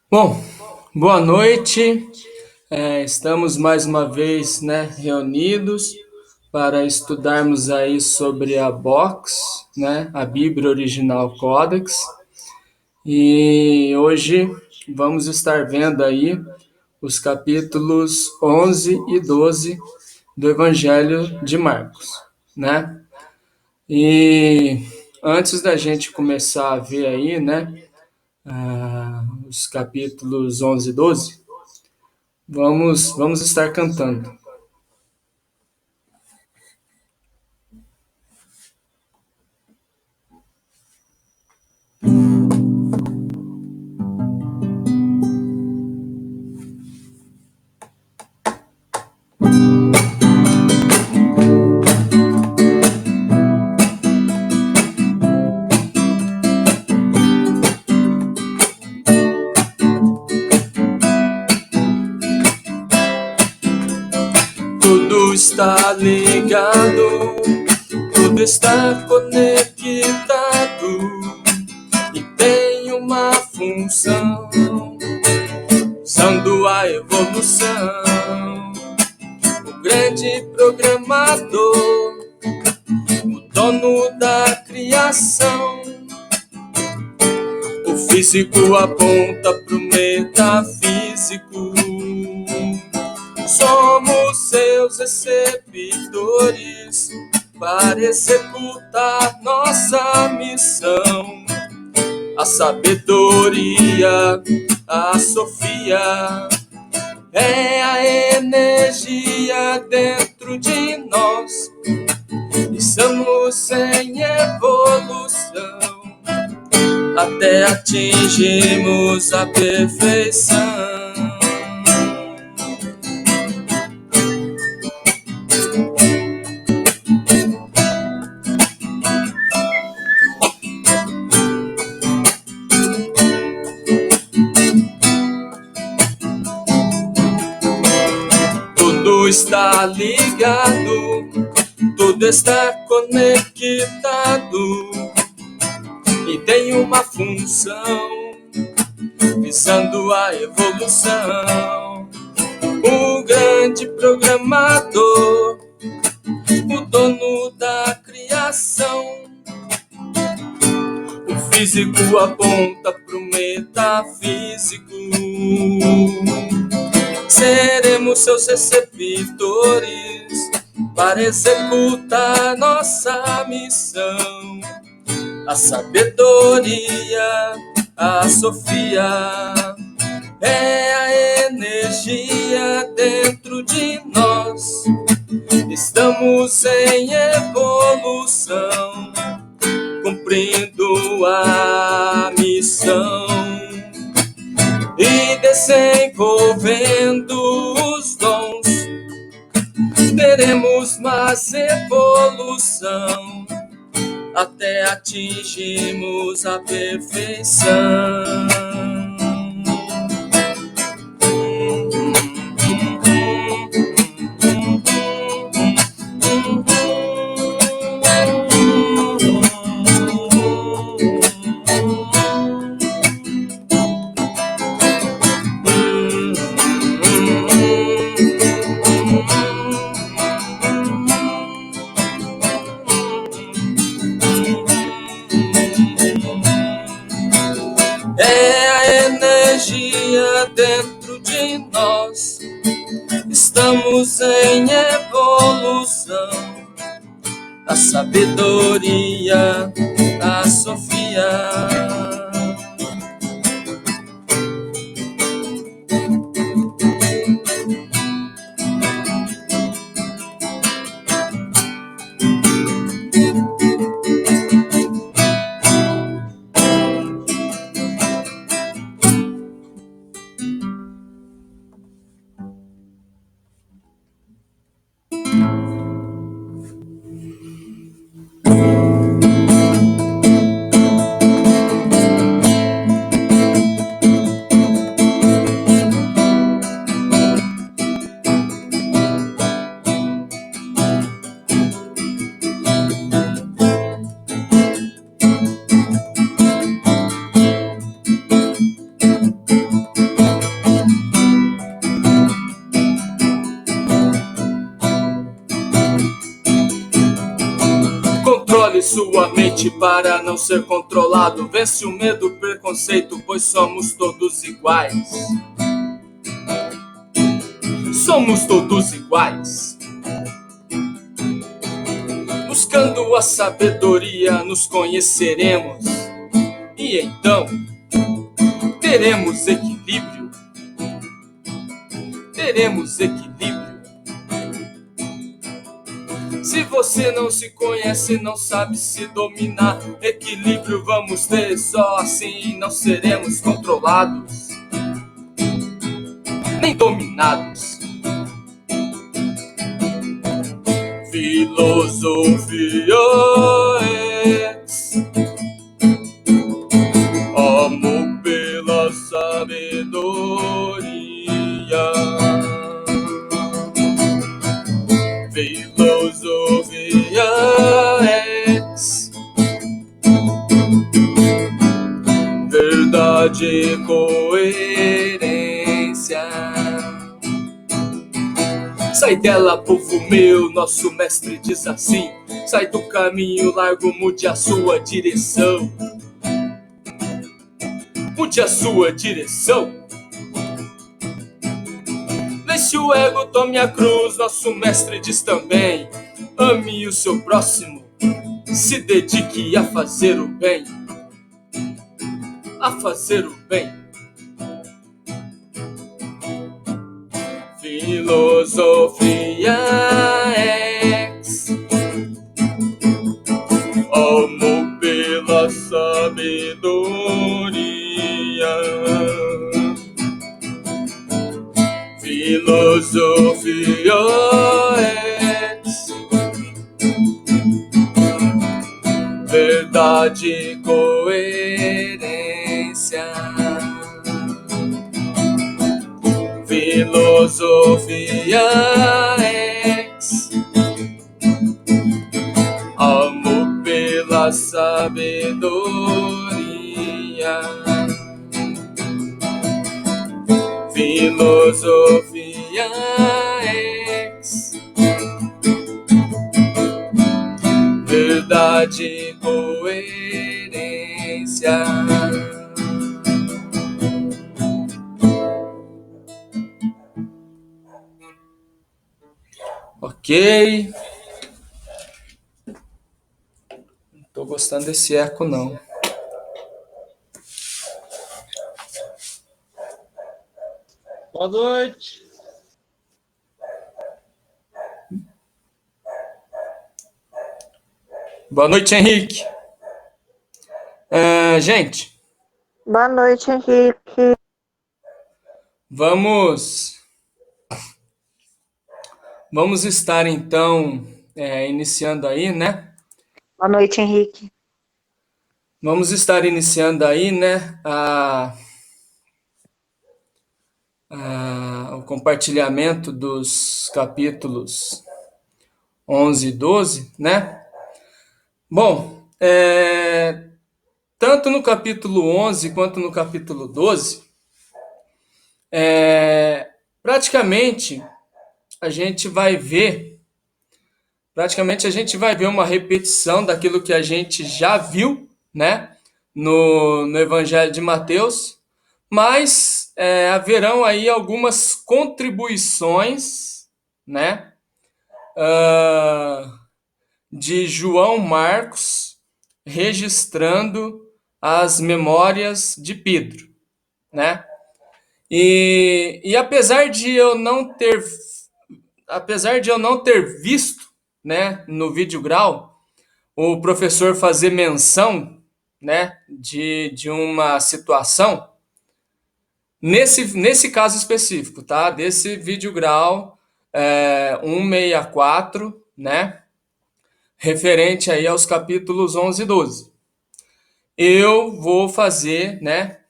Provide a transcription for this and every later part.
Bom, boa noite. Estamos mais uma vez, né, reunidos para estudarmos aí sobre a Box, né, a Bíblia Original Codex. E hoje vamos estar vendo aí os capítulos 11 e 12 do Evangelho de Marcos, né? E antes da gente começar a ver aí, né, os capítulos 11 e 12, vamos estar cantando. Tudo está ligado, tudo está conectado e tem uma função, usando a evolução. O grande programador, o dono da criação. O físico aponta pro metafísico. Somos seus receptores para executar nossa missão. A sabedoria, a Sofia, é a energia dentro de nós. Estamos em evolução até atingirmos a perfeição. Tudo está ligado, tudo está conectado e tem uma função, visando a evolução. O grande programador, o dono da criação. O físico aponta pro metafísico. Seremos seus receptores para executar nossa missão. A sabedoria, a Sofia, é a energia dentro de nós. Estamos em evolução, cumprindo a missão e desenvolvendo os dons. Teremos mais evolução até atingirmos a perfeição. É a energia dentro de nós. Estamos em evolução. A sabedoria, a Sofia. Controle sua mente para não ser controlado. Vence o medo, o preconceito, pois somos todos iguais. Somos todos iguais. Buscando a sabedoria, nos conheceremos. E então, teremos equilíbrio. Teremos equilíbrio. Se você não se conhece, não sabe se dominar, equilíbrio vamos ter, só assim não seremos controlados, nem dominados. Filosofia amor pela sabedoria. Filosofia verdade e coerência. Sai dela, povo meu, nosso mestre diz assim: sai do caminho largo, mude a sua direção. Mude a sua direção. Deixe o ego, tome a cruz, nosso mestre diz também: ame o seu próximo, se dedique a fazer o bem. A fazer o bem. Filosofia amor pela sabedoria. Filosofia verdade e coerência. Filosofia amor pela sabedoria. Filosofia verdade e coerência. Ok. Não tô gostando desse eco, não. Boa noite. Boa noite, Henrique. Gente. Boa noite, Henrique. Vamos estar, então, iniciando aí, né? Boa noite, Henrique. Vamos estar iniciando aí, né, o compartilhamento dos capítulos 11 e 12, né? Bom, tanto no capítulo 11 quanto no capítulo 12, praticamente a gente vai ver uma repetição daquilo que a gente já viu, né, no Evangelho de Mateus, mas haverão aí algumas contribuições, né, de João Marcos registrando as memórias de Pedro, né? E apesar de eu não ter visto, né, no vídeo grau, o professor fazer menção, né, de uma situação, nesse caso específico, tá? Desse vídeo grau 164, né, referente aí aos capítulos 11 e 12. Eu vou fazer, né,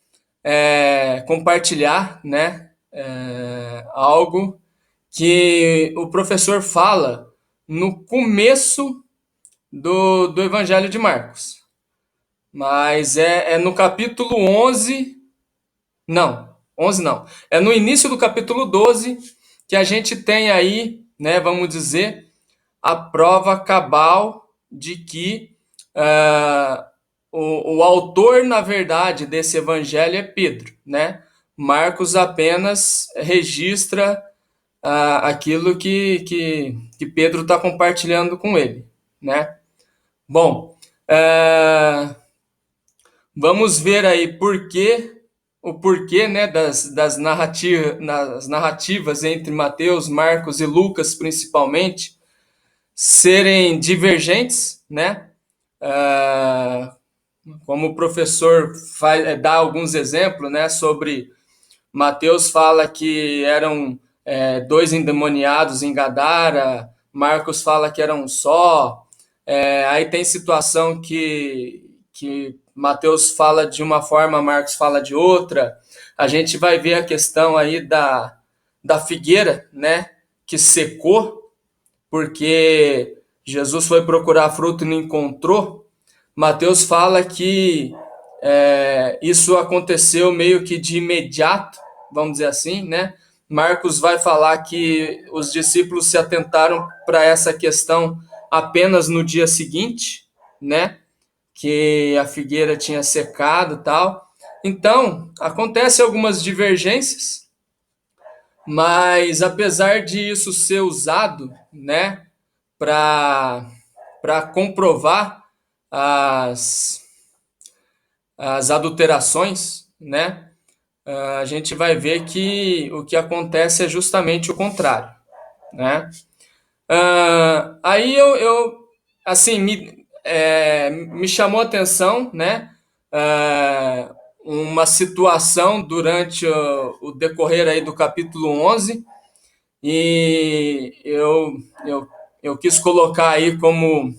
compartilhar, né, algo que o professor fala no começo do Evangelho de Marcos. Mas é no capítulo 11, não, 11 não. É no início do capítulo 12 que a gente tem aí, né, vamos dizer, a prova cabal de que o autor, na verdade, desse evangelho é Pedro, né? Marcos apenas registra aquilo que Pedro está compartilhando com ele, né? Bom, vamos ver aí o porquê, né, das narrativas entre Mateus, Marcos e Lucas, principalmente, serem divergentes, né? Como o professor dá alguns exemplos, né, sobre Mateus fala que eram dois endemoniados em Gadara, Marcos fala que era um só, aí tem situação que Mateus fala de uma forma, Marcos fala de outra. A gente vai ver a questão aí da figueira, né, que secou, porque Jesus foi procurar fruto e não encontrou. Mateus fala que isso aconteceu meio que de imediato, vamos dizer assim, né? Marcos vai falar que os discípulos se atentaram para essa questão apenas no dia seguinte, né? Que a figueira tinha secado e tal. Então, acontecem algumas divergências, mas apesar de isso ser usado, né, para comprovar as adulterações, né, a gente vai ver que o que acontece é justamente o contrário, né? Aí eu assim, me chamou a atenção, né, uma situação durante o decorrer aí do capítulo 11, e eu quis colocar aí como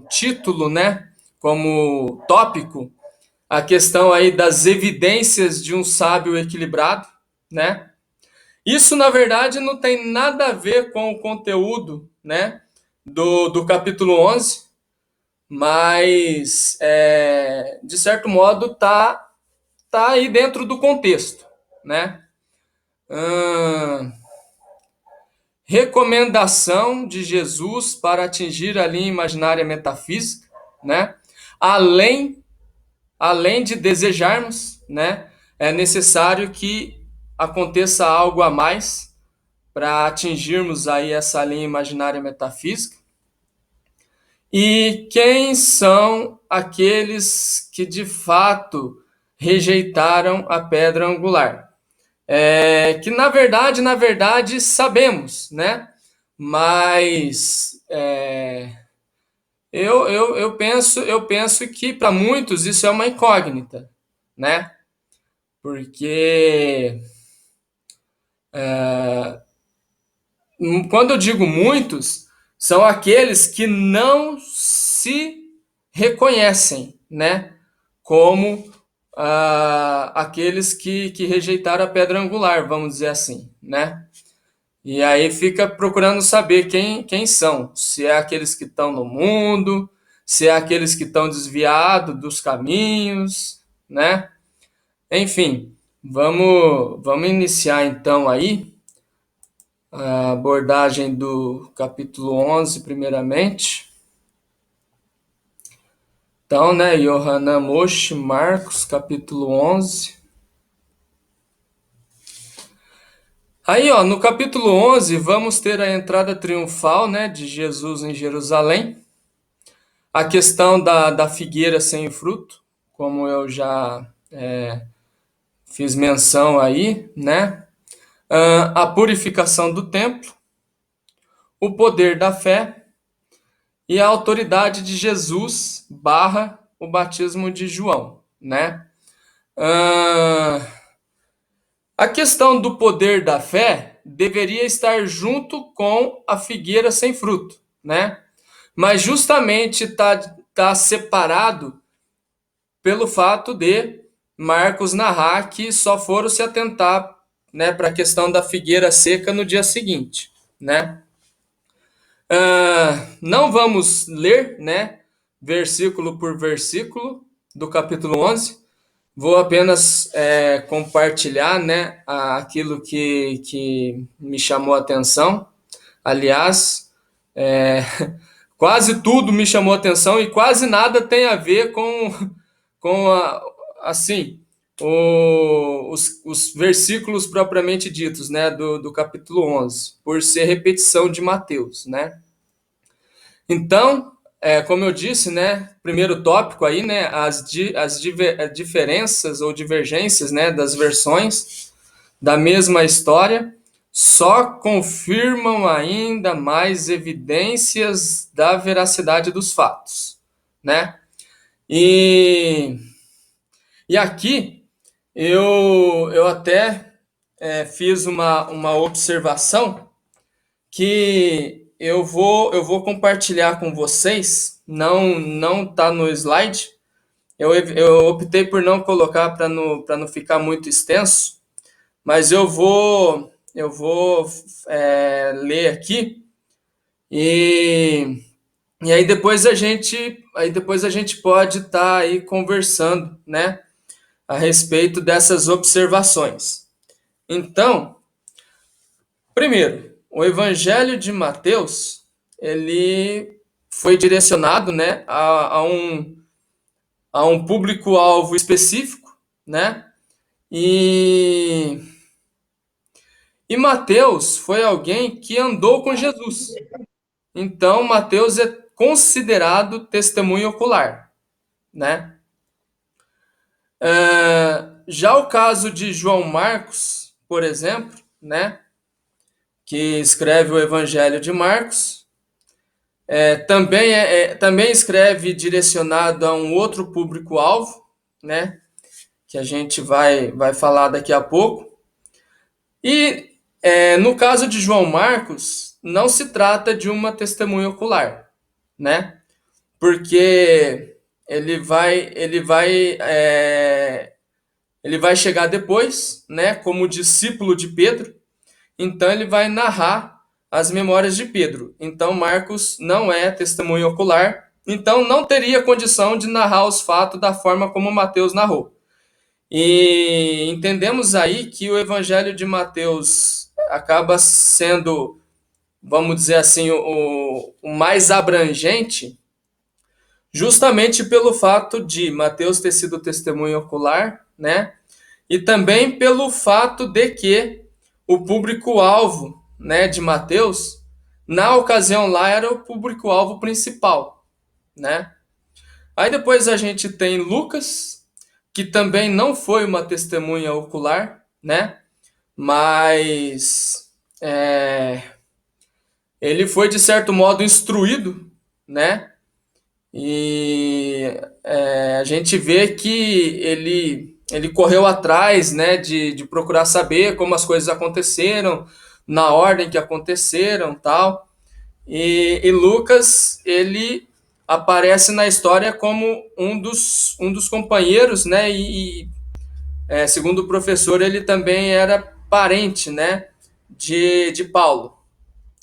título, né, como tópico, a questão aí das evidências de um sábio equilibrado, né? Isso, na verdade, não tem nada a ver com o conteúdo, né, do capítulo 11, mas, de certo modo, tá aí dentro do contexto, né? Recomendação de Jesus para atingir a linha imaginária metafísica, né? Além de desejarmos, né, é necessário que aconteça algo a mais para atingirmos aí essa linha imaginária metafísica. E quem são aqueles que de fato rejeitaram a pedra angular? Que na verdade sabemos, né? Mas eu penso que para muitos isso é uma incógnita, né? Porque quando eu digo muitos, são aqueles que não se reconhecem, né, como aqueles que rejeitaram a pedra angular, vamos dizer assim, né? E aí fica procurando saber quem são, se é aqueles que estão no mundo, se é aqueles que estão desviados dos caminhos, né? Enfim, vamos iniciar então aí a abordagem do capítulo 11, primeiramente. Então, né, Yohanan Moshe, Marcos, capítulo 11. Aí, ó, no capítulo 11, vamos ter a entrada triunfal, né, de Jesus em Jerusalém. A questão da figueira sem fruto, como eu já fiz menção aí, né? A purificação do templo, o poder da fé e a autoridade de Jesus barra o batismo de João, né? A questão do poder da fé deveria estar junto com a figueira sem fruto, né? Mas justamente tá separado pelo fato de Marcos narrar que só foram se atentar, né, para a questão da figueira seca no dia seguinte, né? Não vamos ler, né, versículo por versículo do capítulo 11. Vou apenas compartilhar, né, aquilo que me chamou a atenção. Aliás, Quase tudo me chamou atenção e quase nada tem a ver com assim, os versículos propriamente ditos, né, do capítulo 11, por ser repetição de Mateus, né? Então, como eu disse, né, primeiro tópico aí, né, as diferenças ou divergências, né, das versões da mesma história só confirmam ainda mais evidências da veracidade dos fatos, né? E, e aqui eu até fiz uma observação que eu vou compartilhar com vocês, não tá no slide. Eu optei por não colocar para não ficar muito extenso, mas eu vou ler aqui e, e aí depois a gente pode estar aí conversando, né, a respeito dessas observações. Então, primeiro, o Evangelho de Mateus, ele foi direcionado, né, a um público-alvo específico, né? E Mateus foi alguém que andou com Jesus. Então, Mateus é considerado testemunho ocular, né? Já o caso de João Marcos, por exemplo, né, que escreve o Evangelho de Marcos, também escreve direcionado a um outro público-alvo, né, que a gente vai falar daqui a pouco. E no caso de João Marcos, não se trata de uma testemunha ocular, né? Porque ele vai chegar depois, né? Como discípulo de Pedro, então ele vai narrar as memórias de Pedro. Então Marcos não é testemunha ocular, então não teria condição de narrar os fatos da forma como Mateus narrou. E entendemos aí que o Evangelho de Mateus acaba sendo, vamos dizer assim, o mais abrangente, justamente pelo fato de Mateus ter sido testemunho ocular, né? E também pelo fato de que o público-alvo, né, de Mateus, na ocasião lá, era o público-alvo principal, né? Aí depois a gente tem Lucas, que também não foi uma testemunha ocular, né? Mas ele foi, de certo modo, instruído, né? E a gente vê que ele correu atrás, né, de procurar saber como as coisas aconteceram, na ordem que aconteceram, tal. E Lucas, ele aparece na história como um dos companheiros, né? Segundo o professor, ele também era parente, né, de Paulo.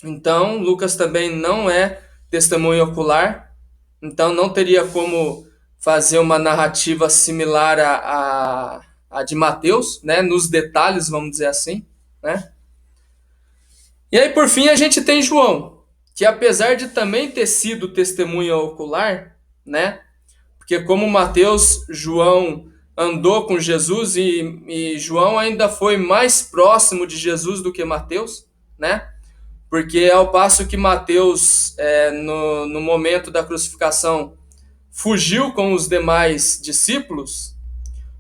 Então, Lucas também não é testemunho ocular, então não teria como fazer uma narrativa similar à de Mateus, né, nos detalhes, vamos dizer assim, né? E aí, por fim, a gente tem João, que apesar de também ter sido testemunha ocular, né, porque como Mateus, João andou com Jesus e João ainda foi mais próximo de Jesus do que Mateus, né? Porque ao passo que Mateus, no momento da crucificação, fugiu com os demais discípulos,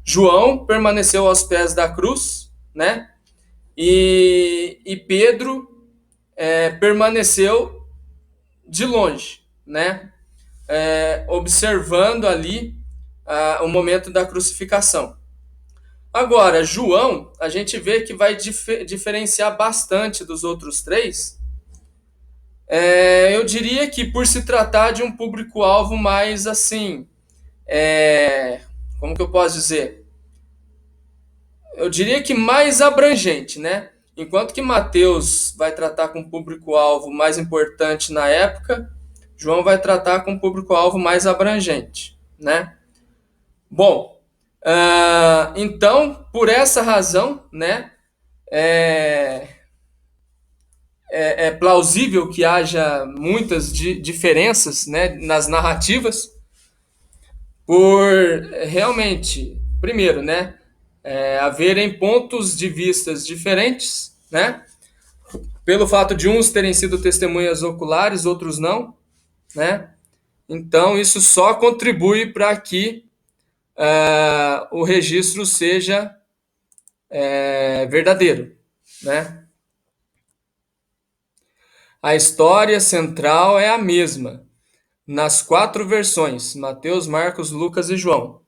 João permaneceu aos pés da cruz, né? E Pedro permaneceu de longe, né? Observando ali o momento da crucificação. Agora, João, a gente vê que vai diferenciar bastante dos outros três. Eu diria que por se tratar de um público-alvo mais assim, como que eu posso dizer? Eu diria que mais abrangente, né? Enquanto que Mateus vai tratar com um público-alvo mais importante na época, João vai tratar com um público-alvo mais abrangente, né? Bom, então, por essa razão, né, é plausível que haja muitas diferenças, né, nas narrativas, por realmente, primeiro, né, haverem pontos de vistas diferentes, né, pelo fato de uns terem sido testemunhas oculares, outros não, né, então isso só contribui para que o registro seja verdadeiro, né. A história central é a mesma, nas 4 versões, Mateus, Marcos, Lucas e João.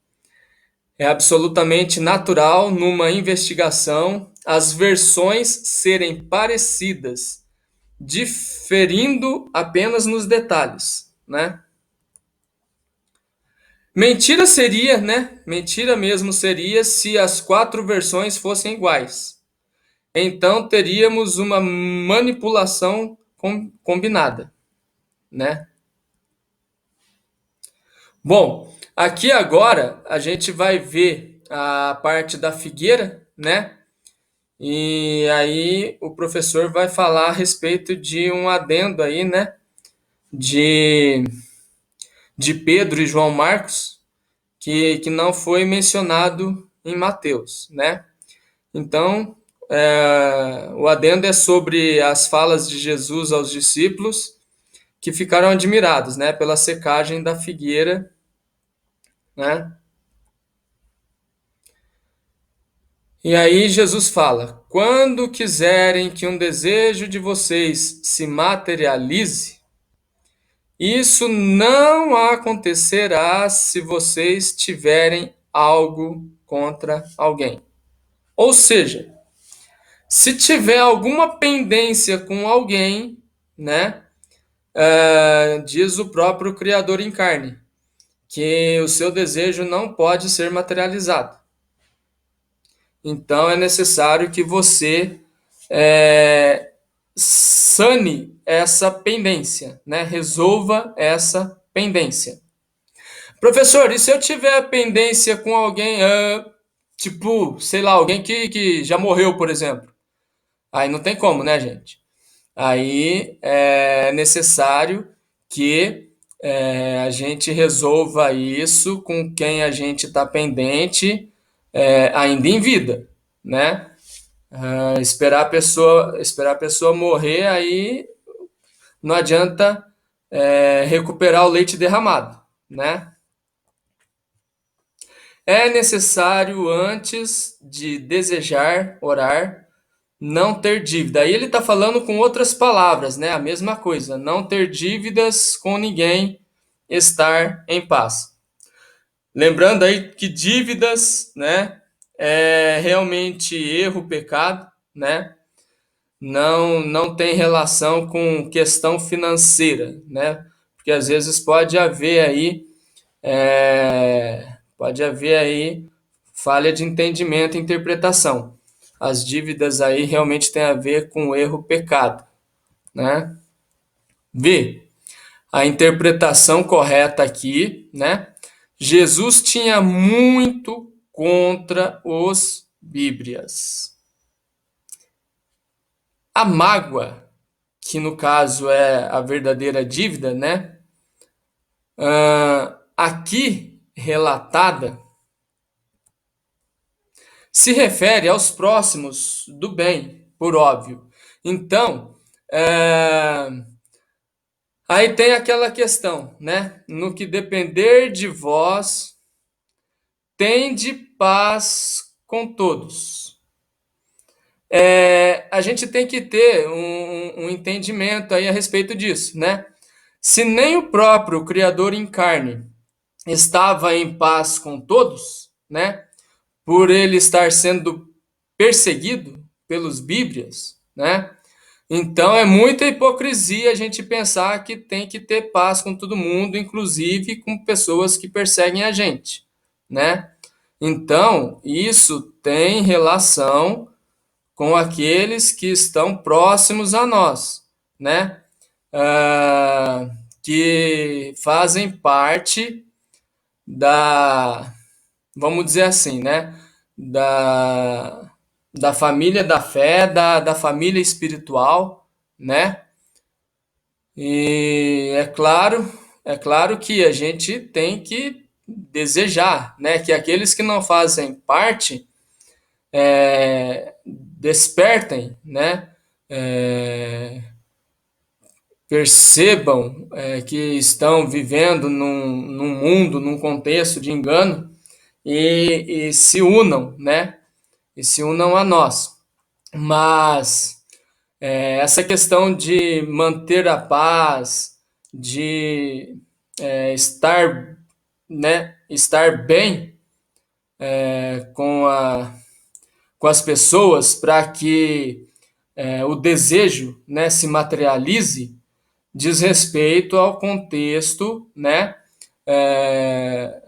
É absolutamente natural, numa investigação, as versões serem parecidas, diferindo apenas nos detalhes, né? Mentira seria, né? Mentira mesmo seria se as 4 versões fossem iguais. Então teríamos uma manipulação combinada, né? Bom, aqui agora a gente vai ver a parte da figueira, né? E aí o professor vai falar a respeito de um adendo aí, né? De, de Pedro e João Marcos, que não foi mencionado em Mateus, né? Então, o adendo é sobre as falas de Jesus aos discípulos, que ficaram admirados, né? Pela secagem da figueira, né? E aí Jesus fala: quando quiserem que um desejo de vocês se materialize, isso não acontecerá se vocês tiverem algo contra alguém. Ou seja, se tiver alguma pendência com alguém, né, diz o próprio Criador em carne, que o seu desejo não pode ser materializado. Então é necessário que você sane essa pendência, né? Resolva essa pendência. Professor, e se eu tiver pendência com alguém, tipo, sei lá, alguém que já morreu, por exemplo? Aí não tem como, né, gente? Aí é necessário que a gente resolva isso com quem a gente está pendente ainda em vida, né? Esperar a pessoa morrer, aí não adianta recuperar o leite derramado, né? É necessário, antes de desejar orar, não ter dívida. Aí ele está falando com outras palavras, né? A mesma coisa, não ter dívidas com ninguém, estar em paz. Lembrando aí que dívidas, né, é realmente erro, pecado, né? Não tem relação com questão financeira, né? Porque às vezes pode haver aí falha de entendimento e interpretação. As dívidas aí realmente têm a ver com erro, pecado, né? V. A interpretação correta aqui, né? Jesus tinha muito contra os bíblias. A mágoa, que no caso é a verdadeira dívida, né? Aqui relatada, se refere aos próximos do bem, por óbvio. Então, aí tem aquela questão, né? No que depender de vós, tende paz com todos. A gente tem que ter um entendimento aí a respeito disso, né? Se nem o próprio Criador em carne estava em paz com todos, né? Por ele estar sendo perseguido pelos bíblias, né? Então é muita hipocrisia a gente pensar que tem que ter paz com todo mundo, inclusive com pessoas que perseguem a gente, né? Então, isso tem relação com aqueles que estão próximos a nós, né? Que fazem parte vamos dizer assim, né? Da família da fé, da família espiritual, né? E é claro que a gente tem que desejar, né, que aqueles que não fazem parte despertem, né, percebam que estão vivendo num mundo, num contexto de engano e se unam, né, e se unam a nós. Mas essa questão de manter a paz, de estar, né, estar bem com com as pessoas para que o desejo, né, se materialize, diz respeito ao contexto, né, é,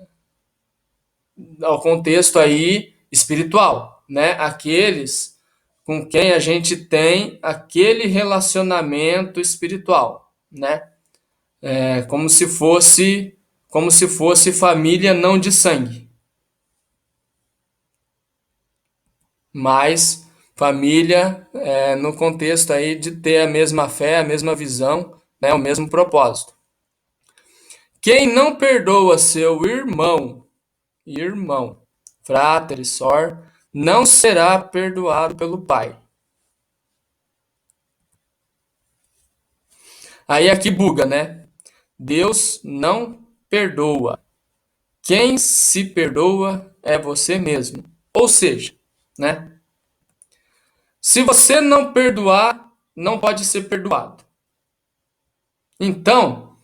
ao contexto aí espiritual, né, aqueles com quem a gente tem aquele relacionamento espiritual, né, como se fosse família não de sangue, mas família no contexto aí de ter a mesma fé, a mesma visão, né, o mesmo propósito. Quem não perdoa seu irmão, fratere, sor, não será perdoado pelo Pai. Aí aqui buga, né? Deus não perdoa. Quem se perdoa é você mesmo. Ou seja, né? Se você não perdoar, não pode ser perdoado. Então,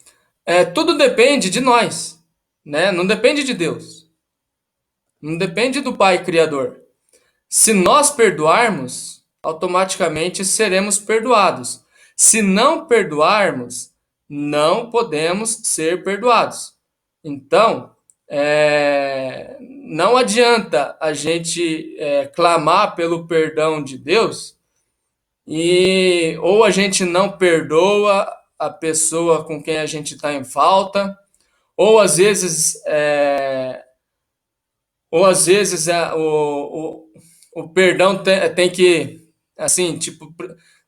tudo depende de nós, né? Não depende de Deus. Não depende do Pai Criador. Se nós perdoarmos, automaticamente seremos perdoados. Se não perdoarmos, não podemos ser perdoados. Então, não adianta a gente clamar pelo perdão de Deus ou a gente não perdoa a pessoa com quem a gente está em falta, ou às vezes o perdão tem que, assim, tipo,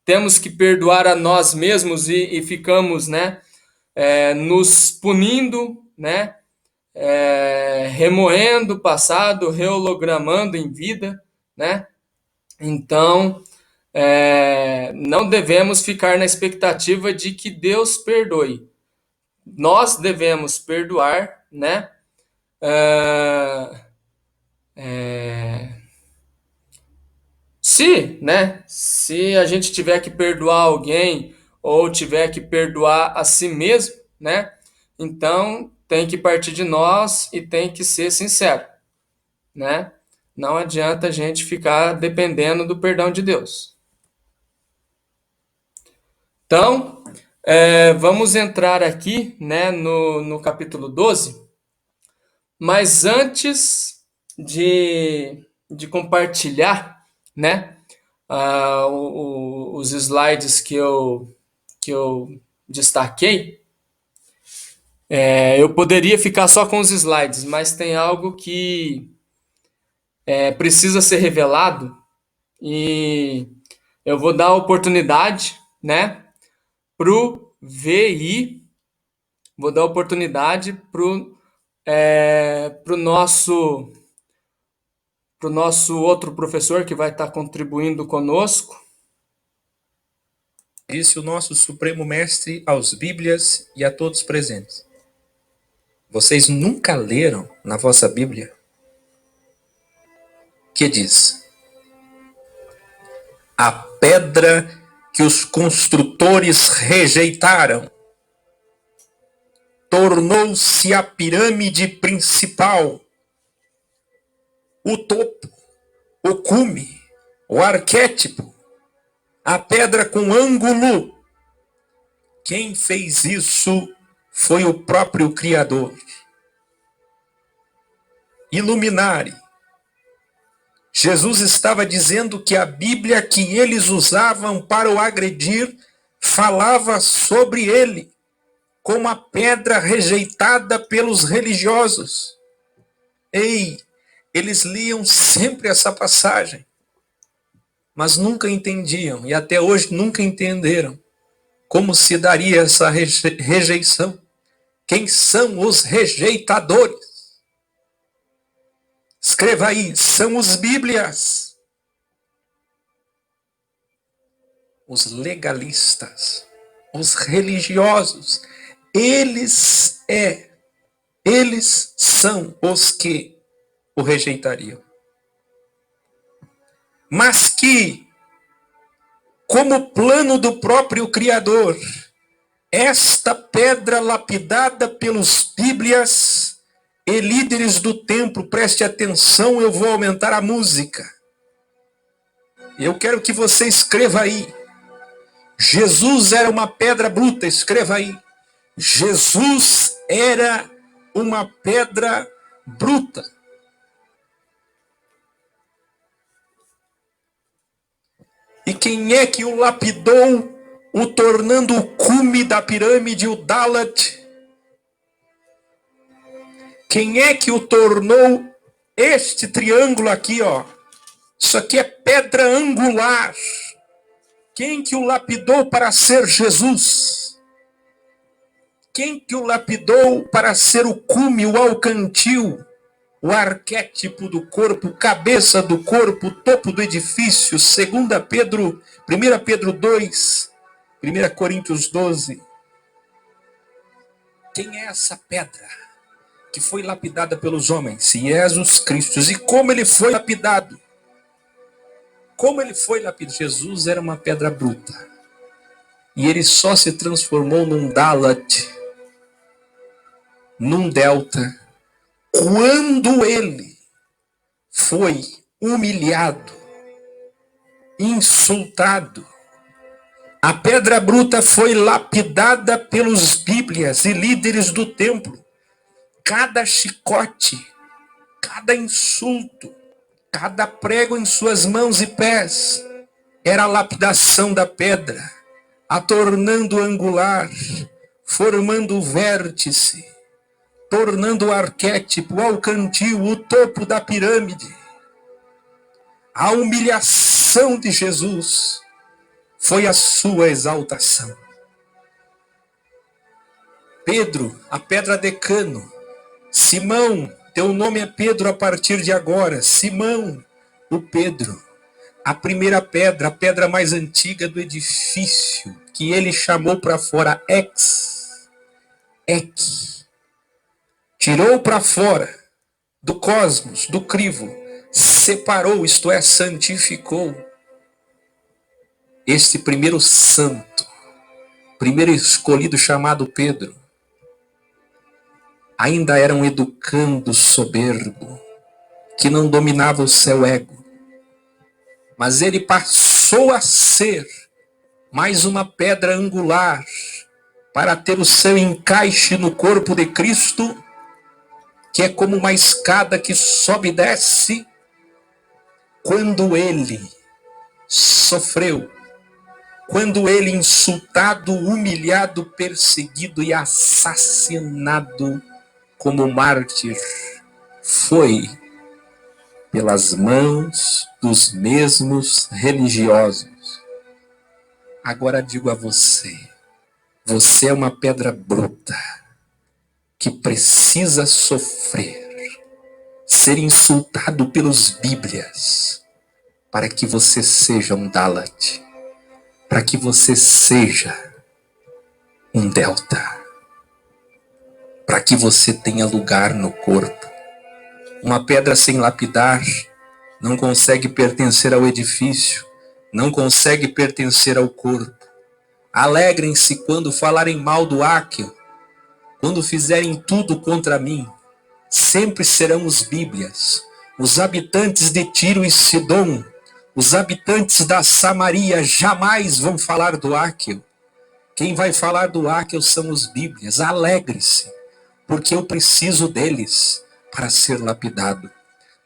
temos que perdoar a nós mesmos e ficamos, né, nos punindo, né, remoendo o passado, rehologramando em vida, né? Então, não devemos ficar na expectativa de que Deus perdoe. Nós devemos perdoar, né? Se a gente tiver que perdoar alguém ou tiver que perdoar a si mesmo, né? Então tem que partir de nós e tem que ser sincero, né? Não adianta a gente ficar dependendo do perdão de Deus. Então, vamos entrar aqui, né, no capítulo 12, mas antes de compartilhar, né, os slides que eu destaquei, eu poderia ficar só com os slides, mas tem algo que precisa ser revelado e eu vou dar a oportunidade, né, pro VI, vou dar a oportunidade pro nosso outro professor que vai estar contribuindo conosco. Disse o nosso Supremo Mestre aos Bíblias e a todos presentes: vocês nunca leram na vossa Bíblia que diz: a pedra que os construtores rejeitaram tornou-se a pirâmide principal, o topo, o cume, o arquétipo, a pedra com ângulo. Quem fez isso foi o próprio Criador. Iluminare. Jesus estava dizendo que a Bíblia que eles usavam para o agredir falava sobre ele como a pedra rejeitada pelos religiosos. Ei, eles liam sempre essa passagem, mas nunca entendiam, e até hoje nunca entenderam, Como se daria essa rejeição? Quem são os rejeitadores? Escreva aí, são os bíblias. Os legalistas, os religiosos, eles são os que o rejeitariam. Mas que, como plano do próprio Criador, esta pedra lapidada pelos bíblias e líderes do templo, preste atenção, eu vou aumentar a música. Eu quero que você escreva aí. Jesus era uma pedra bruta, escreva aí. Jesus era uma pedra bruta. E quem é que o lapidou, o tornando o cume da pirâmide, o Dalat? Quem é que o tornou este triângulo aqui, ó? Isso aqui é pedra angular. Quem que o lapidou para ser Jesus? Quem que o lapidou para ser o cume, o alcantil, o arquétipo do corpo, cabeça do corpo, topo do edifício? 2 Pedro, 1 Pedro 2, 1 Coríntios 12. Quem é essa pedra que foi lapidada pelos homens? Jesus Cristo. E como ele foi lapidado? Como ele foi lapidado? Jesus era uma pedra bruta. E ele só se transformou num Dalat, num delta, quando ele foi humilhado, insultado. A pedra bruta foi lapidada pelos bíblias e líderes do templo. Cada chicote, cada insulto, cada prego em suas mãos e pés era a lapidação da pedra, a tornando angular, formando o vértice, tornando o arquétipo, o alcantil, o topo da pirâmide. A humilhação de Jesus foi a sua exaltação. Pedro, a pedra decano. Simão, teu nome é Pedro a partir de agora. Simão, o Pedro. A primeira pedra, a pedra mais antiga do edifício, que ele chamou para fora tirou para fora do cosmos, do crivo, separou, isto é, santificou este primeiro santo, primeiro escolhido chamado Pedro. Ainda era um educando soberbo, que não dominava o seu ego, mas ele passou a ser mais uma pedra angular para ter o seu encaixe no corpo de Cristo, que é como uma escada que sobe e desce. Quando ele sofreu, quando ele insultado, humilhado, perseguido e assassinado como mártir, foi pelas mãos dos mesmos religiosos. Agora digo a você, você é uma pedra bruta que precisa sofrer, ser insultado pelos bíblias, para que você seja um Dalat, para que você seja um delta, para que você tenha lugar no corpo. Uma pedra sem lapidar não consegue pertencer ao edifício, não consegue pertencer ao corpo. Alegrem-se quando falarem mal do Áquil, quando fizerem tudo contra mim. Sempre serão os bíblias, os habitantes de Tiro e Sidom, os habitantes da Samaria jamais vão falar do Áquil. Quem vai falar do Áquil são os bíblias. Alegre-se, porque eu preciso deles para ser lapidado.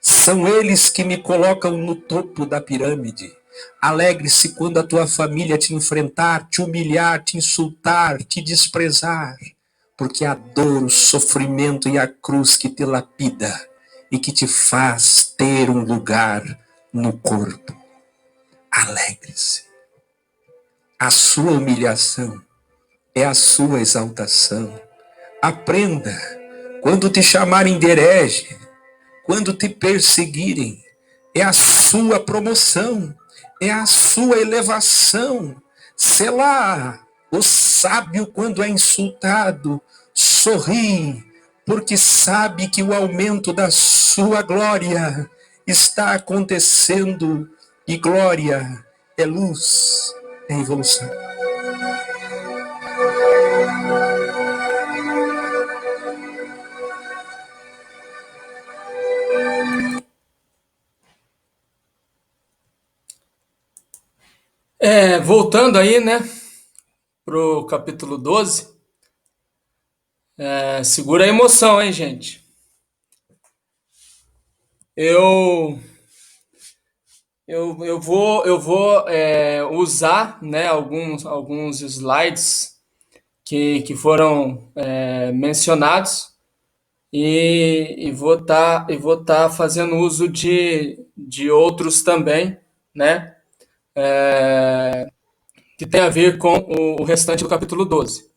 São eles que me colocam no topo da pirâmide. Alegre-se quando a tua família te enfrentar, te humilhar, te insultar, te desprezar, porque a dor, o sofrimento e a cruz que te lapida e que te faz ter um lugar no corpo. Alegre-se. A sua humilhação é a sua exaltação. Aprenda, quando te chamarem de herege, quando te perseguirem, é a sua promoção, é a sua elevação. Selá, o sábio, quando é insultado, sorri, porque sabe que o aumento da sua glória está acontecendo, e glória é luz, é evolução. Voltando aí, né, pro capítulo 12, segura a emoção, hein, gente? Eu vou usar, né, alguns slides que foram mencionados e vou tá fazendo uso de outros também, né, que tem a ver com o restante do capítulo 12.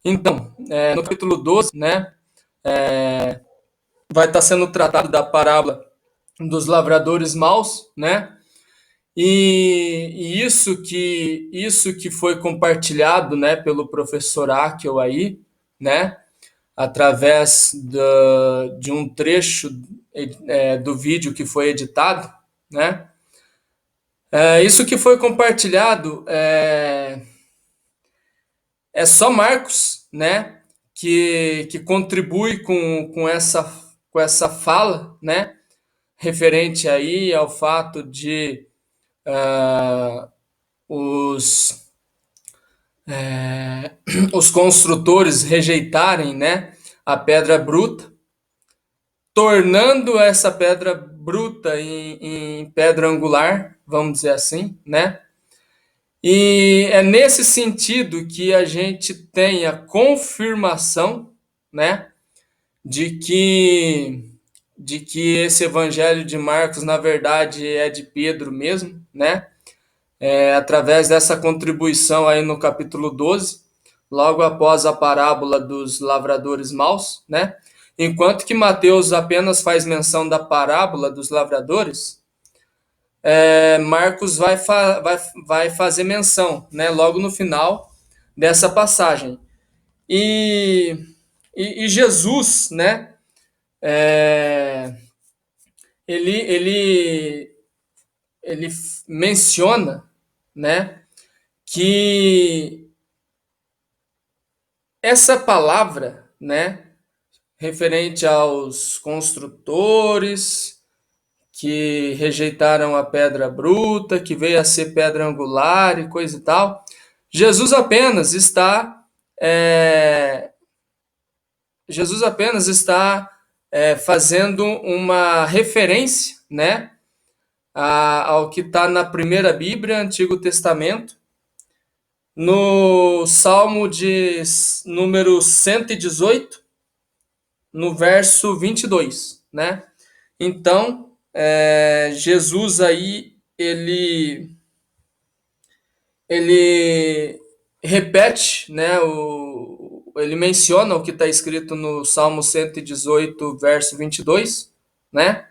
Então, no capítulo 12, né, vai estar sendo tratado da parábola dos lavradores maus, né? E isso que foi compartilhado, né, pelo professor Akel aí, né, através de um trecho do vídeo que foi editado, né? Isso que foi compartilhado é só Marcos, né, que contribui com essa fala, né, referente aí ao fato de os os construtores rejeitarem, né, a pedra bruta, tornando essa pedra bruta em pedra angular, vamos dizer assim, né? E é nesse sentido que a gente tem a confirmação, né, de que esse evangelho de Marcos, na verdade, é de Pedro mesmo, né? Através dessa contribuição aí no capítulo 12, logo após a parábola dos lavradores maus, né? Enquanto que Mateus apenas faz menção da parábola dos lavradores, Marcos vai fazer menção, né? Logo no final dessa passagem. E Jesus, né? Ele menciona, né, que essa palavra, né, referente aos construtores que rejeitaram a pedra bruta, que veio a ser pedra angular e coisa e tal, Jesus apenas está fazendo uma referência, né, ao que está na primeira Bíblia, Antigo Testamento, no Salmo de número 118, no verso 22, né? Então, Jesus aí, ele repete, né, ele menciona o que está escrito no Salmo 118, verso 22, né?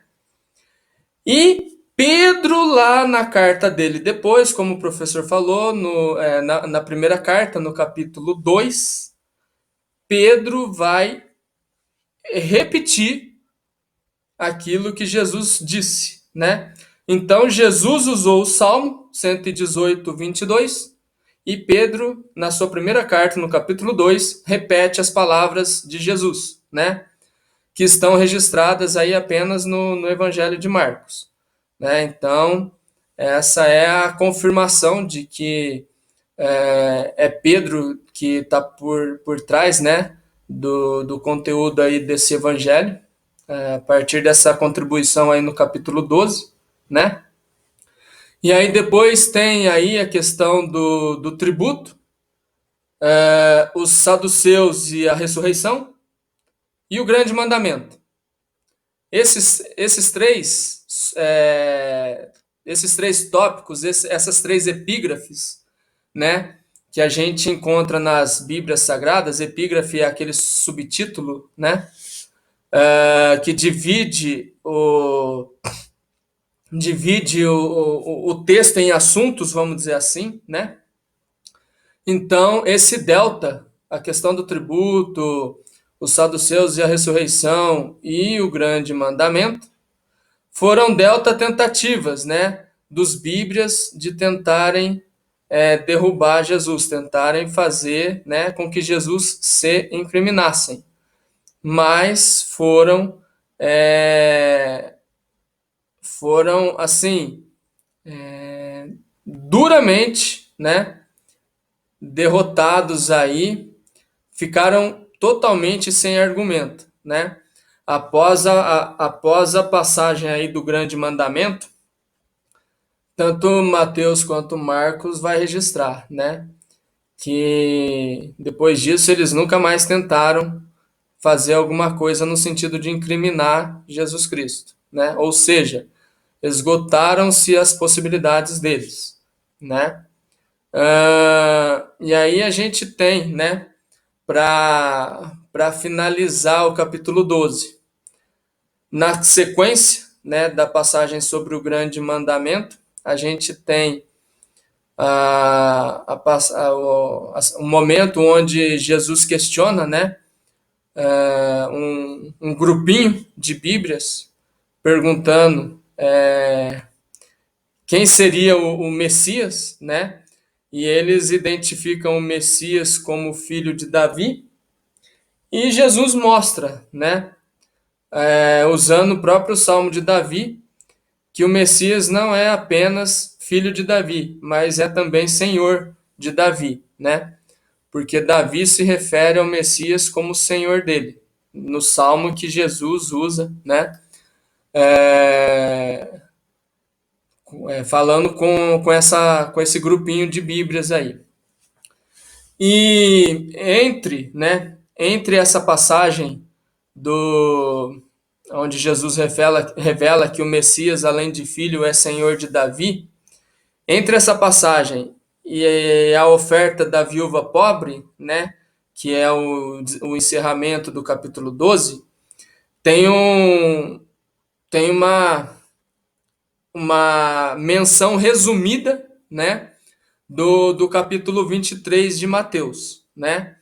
E Pedro, lá na carta dele depois, como o professor falou, na primeira carta, no capítulo 2, Pedro vai repetir aquilo que Jesus disse, né? Então, Jesus usou o Salmo 118, 22, e Pedro, na sua primeira carta, no capítulo 2, repete as palavras de Jesus, né? Que estão registradas aí apenas no Evangelho de Marcos, né? Então, essa é a confirmação de que é Pedro que está por trás, né, do conteúdo aí desse evangelho, a partir dessa contribuição aí no capítulo 12, né? E aí depois tem aí a questão do tributo, os saduceus e a ressurreição, e o grande mandamento. Esses três tópicos, essas três epígrafes, né, que a gente encontra nas Bíblias Sagradas. Epígrafe é aquele subtítulo, né? Que divide o texto em assuntos, vamos dizer assim, né? Então, esse delta, a questão do tributo, os saduceus e a ressurreição e o grande mandamento, foram delta tentativas, né, dos bíblias de tentarem derrubar Jesus, tentarem fazer, né, com que Jesus se incriminassem. Mas foram assim, duramente, né, derrotados aí, ficaram totalmente sem argumento, né? Após a passagem aí do grande mandamento, tanto Mateus quanto Marcos vai registrar, né? Que depois disso eles nunca mais tentaram fazer alguma coisa no sentido de incriminar Jesus Cristo, né? Ou seja, esgotaram-se as possibilidades deles, né? E aí a gente tem, né, para finalizar o capítulo 12. Na sequência, né, da passagem sobre o grande mandamento, a gente tem o momento onde Jesus questiona, né, um grupinho de Bíblias perguntando quem seria o Messias, né? E eles identificam o Messias como filho de Davi, e Jesus mostra, né, usando o próprio Salmo de Davi, que o Messias não é apenas filho de Davi, mas é também senhor de Davi, né? Porque Davi se refere ao Messias como senhor dele, no Salmo que Jesus usa, né? Falando com esse grupinho de Bíblias aí. E entre essa passagem onde Jesus revela que o Messias, além de filho, é senhor de Davi, entre essa passagem e a oferta da viúva pobre, né, que é o encerramento do capítulo 12, tem uma menção resumida, né, do capítulo 23 de Mateus, né?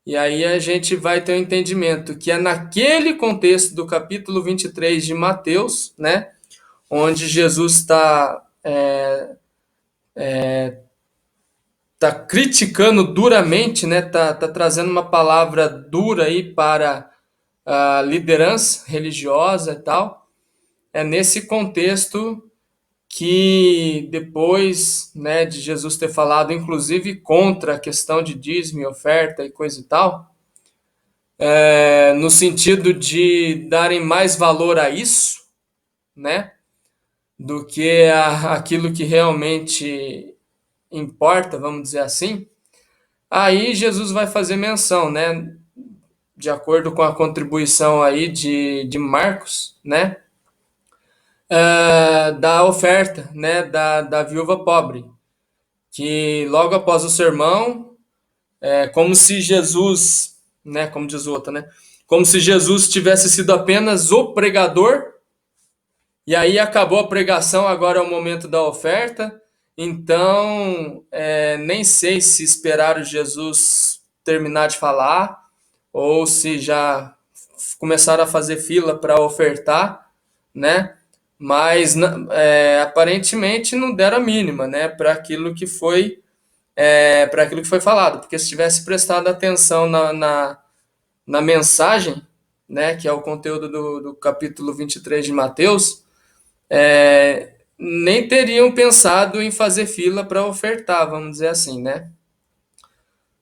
E aí a gente vai ter um entendimento que é naquele contexto do capítulo 23 de Mateus, né, onde Jesus está criticando duramente, né, tá trazendo uma palavra dura aí para a liderança religiosa e tal. É nesse contexto que depois, né, de Jesus ter falado, inclusive, contra a questão de dízimo e oferta e coisa e tal, no sentido de darem mais valor a isso, né, do que aquilo que realmente importa, vamos dizer assim, aí Jesus vai fazer menção, né, de acordo com a contribuição aí de Marcos, né, da oferta, né, da viúva pobre, que logo após o sermão, como se Jesus, né, como diz o outro, né, como se Jesus tivesse sido apenas o pregador, e aí acabou a pregação, agora é o momento da oferta. Então, nem sei se esperaram Jesus terminar de falar, ou se já começaram a fazer fila para ofertar, né? Mas aparentemente não deram a mínima, né, para aquilo que foi falado, porque se tivesse prestado atenção na mensagem, né, que é o conteúdo do capítulo 23 de Mateus, nem teriam pensado em fazer fila para ofertar, vamos dizer assim, né?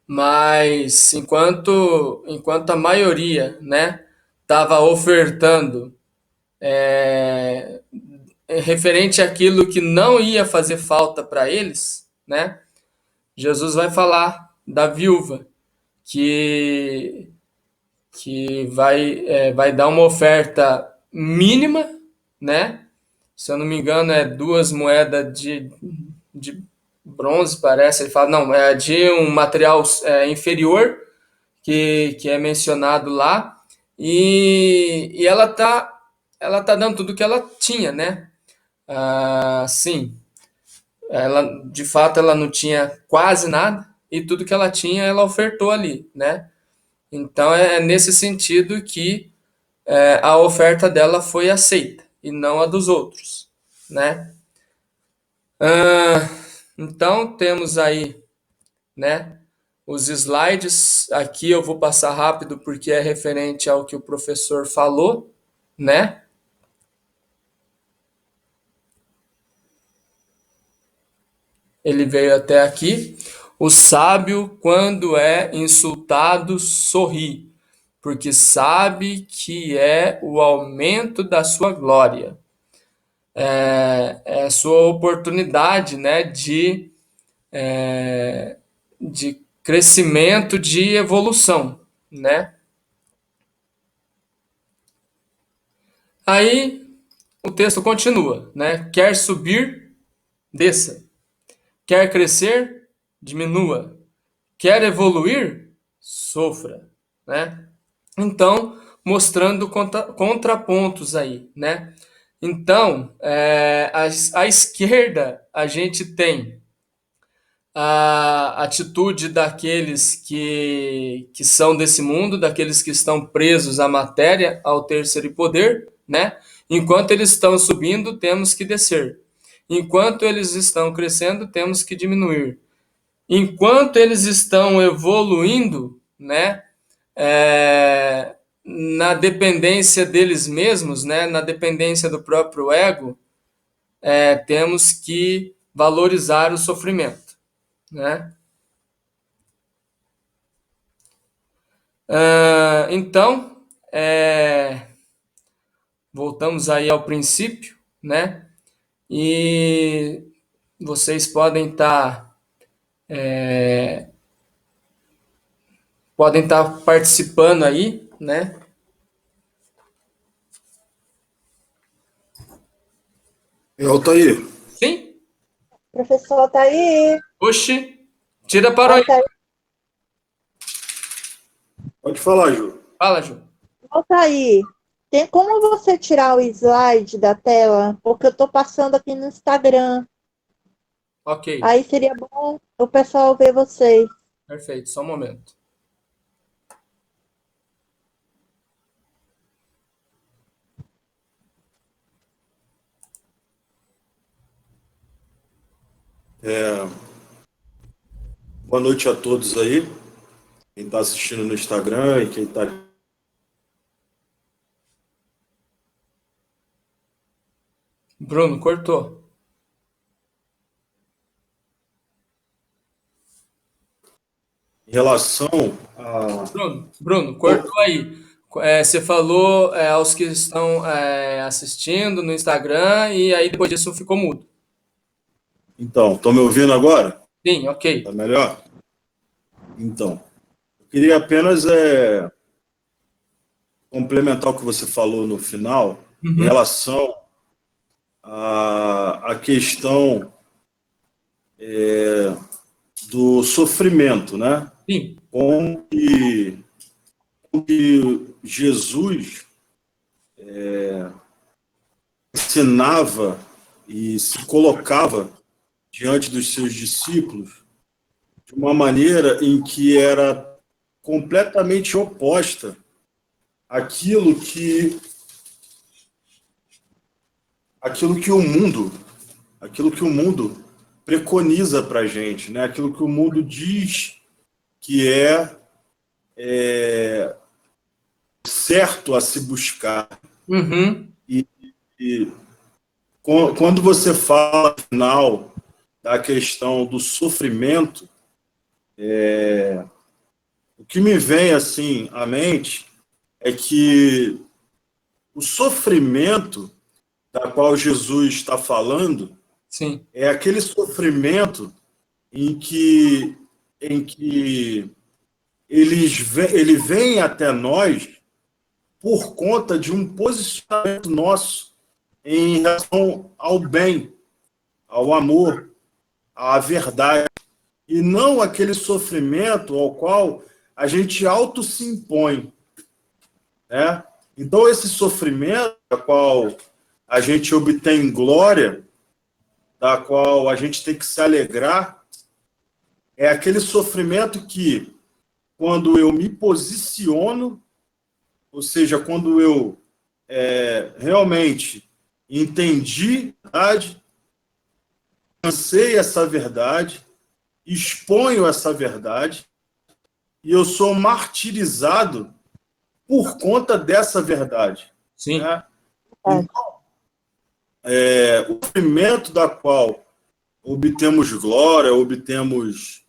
Mas enquanto a maioria, né, estava ofertando referente àquilo que não ia fazer falta para eles, né? Jesus vai falar da viúva que vai dar uma oferta mínima, né? Se eu não me engano, 2 moedas de bronze, parece. Ele fala, não, é de um material inferior, que é mencionado lá, e ela tá dando tudo que ela tinha, né? Sim, ela, de fato, ela não tinha quase nada, e tudo que ela tinha, ela ofertou ali, né? Então, é nesse sentido que a oferta dela foi aceita, e não a dos outros, né? Então, temos aí, né, os slides. Aqui eu vou passar rápido porque é referente ao que o professor falou, né? Ele veio até aqui. O sábio, quando é insultado, sorri, porque sabe que é o aumento da sua glória. É a sua oportunidade, né, de crescimento, de evolução, né? Aí o texto continua, né? Quer subir, desça. Quer crescer, diminua. Quer evoluir, sofra, né? Então, mostrando contrapontos aí, né? Então, à esquerda, a gente tem a atitude daqueles que são desse mundo, daqueles que estão presos à matéria, ao terceiro poder, né? Enquanto eles estão subindo, temos que descer. Enquanto eles estão crescendo, temos que diminuir. Enquanto eles estão evoluindo, né? Na dependência deles mesmos, né? Na dependência do próprio ego, temos que valorizar o sofrimento, né? Então, voltamos aí ao princípio, né? E vocês podem estar participando aí, né? Altair, Sim? Professor, tá aí. Oxi, tira para aí. Altair, pode falar, Ju. Fala, Ju. Altair, tem como você tirar o slide da tela? Porque eu tô passando aqui no Instagram. Ok, Aí seria bom o pessoal ver vocês. perfeito, só um momento. Boa noite a todos aí. Quem está assistindo no Instagram e quem está. Bruno, cortou. Em relação a. Bruno, cortou aí. Você falou aos que estão assistindo no Instagram e aí depois disso ficou mudo. Então, estão me ouvindo agora? Sim, ok. Tá melhor? Então, eu queria apenas complementar o que você falou no final, em relação à questão do sofrimento, né? Sim. Como que Jesus ensinava e se colocava diante dos seus discípulos de uma maneira em que era completamente oposta àquilo que o mundo preconiza para a gente, né? Aquilo que o mundo diz que é certo a se buscar. Uhum. E quando você fala, no final, da questão do sofrimento, o que me vem assim à mente é que o sofrimento da qual Jesus está falando Sim. é aquele sofrimento em que ele vem até nós por conta de um posicionamento nosso em relação ao bem, ao amor, à verdade, e não aquele sofrimento ao qual a gente auto se impõe, né? Então, esse sofrimento, da qual a gente obtém glória, da qual a gente tem que se alegrar, é aquele sofrimento que, quando eu me posiciono, ou seja, quando eu realmente entendi a verdade, lancei essa verdade, exponho essa verdade, e eu sou martirizado por conta dessa verdade. Sim. Né? Então, o sofrimento da qual obtemos glória, obtemos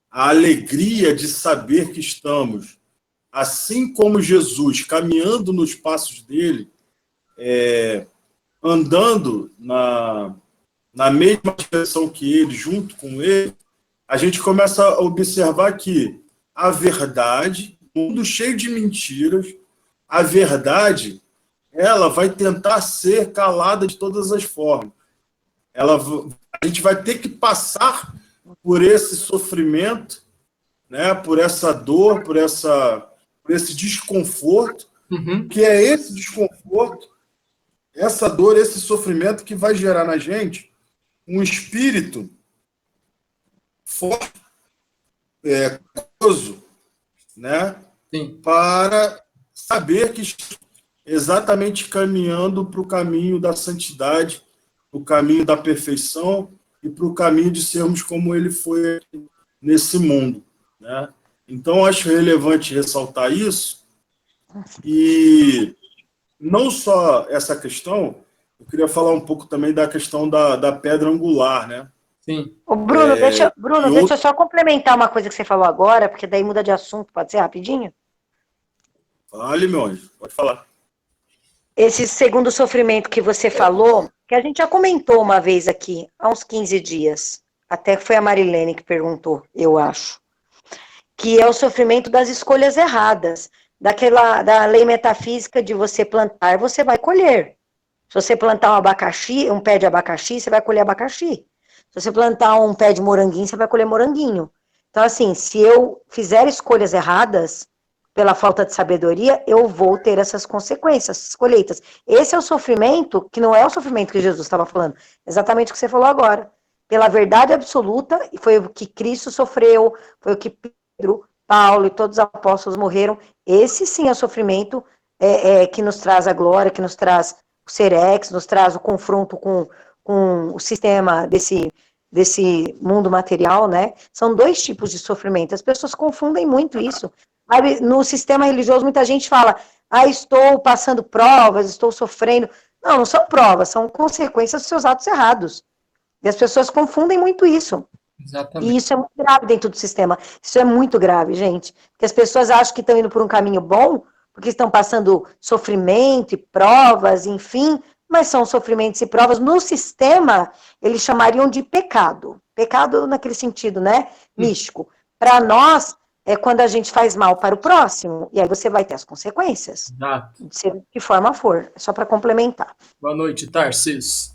a alegria de saber que estamos, assim como Jesus, caminhando nos passos dele, andando na mesma direção que ele, junto com ele, a gente começa a observar que a verdade, um mundo cheio de mentiras, a verdade, ela vai tentar ser calada de todas as formas. A gente vai ter que passar por esse sofrimento, né, por essa dor, por esse desconforto, que é esse desconforto, essa dor, esse sofrimento que vai gerar na gente um espírito forte, curioso, né, Sim. para saber que estamos exatamente caminhando para o caminho da santidade, para o caminho da perfeição e para o caminho de sermos como ele foi nesse mundo, né? Então, acho relevante ressaltar isso, e não só essa questão, eu queria falar um pouco também da questão da pedra angular, né? Sim. Ô, Bruno, deixa eu só complementar uma coisa que você falou agora, porque daí muda de assunto, pode ser rapidinho? Fale, meu anjo, pode falar. Esse segundo sofrimento que você falou, que a gente já comentou uma vez aqui, há uns 15 dias, até foi a Marilene que perguntou, eu acho, que é o sofrimento das escolhas erradas, da lei metafísica de você plantar, você vai colher. Se você plantar um pé de abacaxi, você vai colher abacaxi. Se você plantar um pé de moranguinho, você vai colher moranguinho. Então, assim, se eu fizer escolhas erradas, pela falta de sabedoria, eu vou ter essas consequências, essas colheitas. Esse é o sofrimento, que não é o sofrimento que Jesus estava falando, exatamente o que você falou agora. Pela verdade absoluta, e foi o que Cristo sofreu, foi o que Pedro, Paulo e todos os apóstolos morreram. Esse sim é o sofrimento que nos traz a glória, que nos traz o serex, nos traz o confronto com o sistema desse mundo material, né? São dois tipos de sofrimento. As pessoas confundem muito isso. No sistema religioso, muita gente fala, estou passando provas, estou sofrendo. Não, não são provas, são consequências dos seus atos errados. E as pessoas confundem muito isso. Exatamente. E isso é muito grave dentro do sistema. Isso é muito grave, gente. Porque as pessoas acham que estão indo por um caminho bom, porque estão passando sofrimento e provas, enfim, mas são sofrimentos e provas. No sistema, eles chamariam de pecado. Pecado naquele sentido, né? Místico. Para nós, é quando a gente faz mal para o próximo, e aí você vai ter as consequências. Exato. De que forma for. É só para complementar. Boa noite, Tarcísio.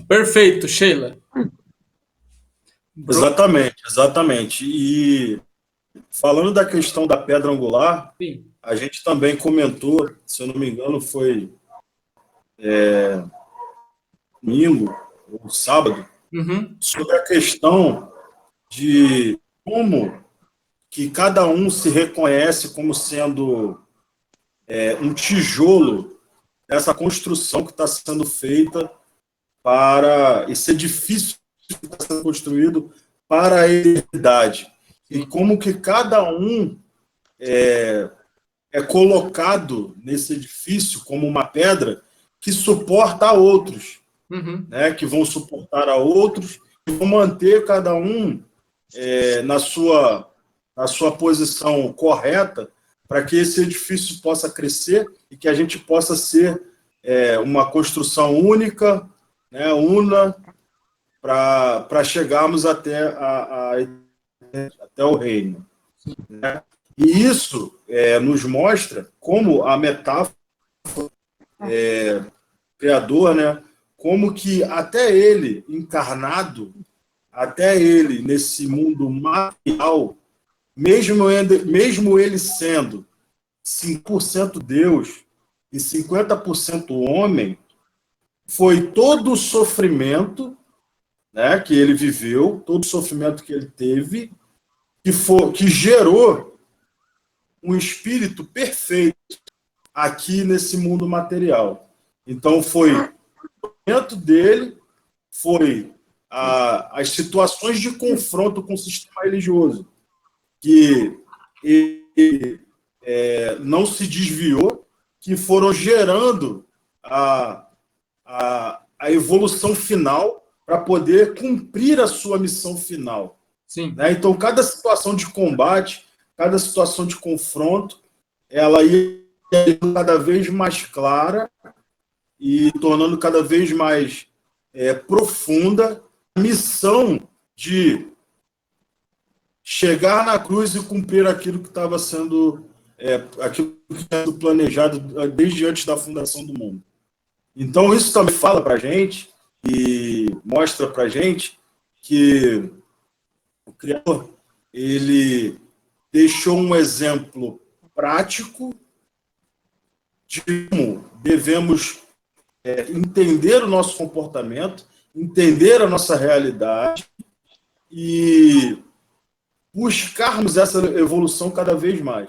Perfeito, Sheila. Exatamente. E falando da questão da pedra angular, Sim. a gente também comentou, se eu não me engano, foi domingo ou sábado, sobre a questão de como que cada um se reconhece como sendo um tijolo dessa construção que está sendo feita para esse edifício que está sendo construído para a eternidade. E como que cada um é colocado nesse edifício como uma pedra que suporta a outros, né, que vão suportar a outros e vão manter cada um na sua posição correta para que esse edifício possa crescer e que a gente possa ser uma construção única, né, una, para chegarmos até o reino. Né? E isso nos mostra como a metáfora criador, né, como que até ele encarnado, até ele nesse mundo material, mesmo ele sendo 5% Deus e 50% homem, foi todo o sofrimento, né, que ele viveu, todo o sofrimento que ele teve, que gerou um espírito perfeito aqui nesse mundo material. Então, foi o sofrimento dele, foi as situações de confronto com o sistema religioso, que ele não se desviou, que foram gerando a evolução final para poder cumprir a sua missão final. Sim. Né? Então, cada situação de combate, cada situação de confronto, ela ia cada vez mais clara e tornando cada vez mais profunda a missão de chegar na cruz e cumprir aquilo que estava sendo planejado desde antes da fundação do mundo. Então, isso também fala para a gente e mostra para a gente que o Criador, ele deixou um exemplo prático de como devemos entender o nosso comportamento, entender a nossa realidade e buscarmos essa evolução cada vez mais.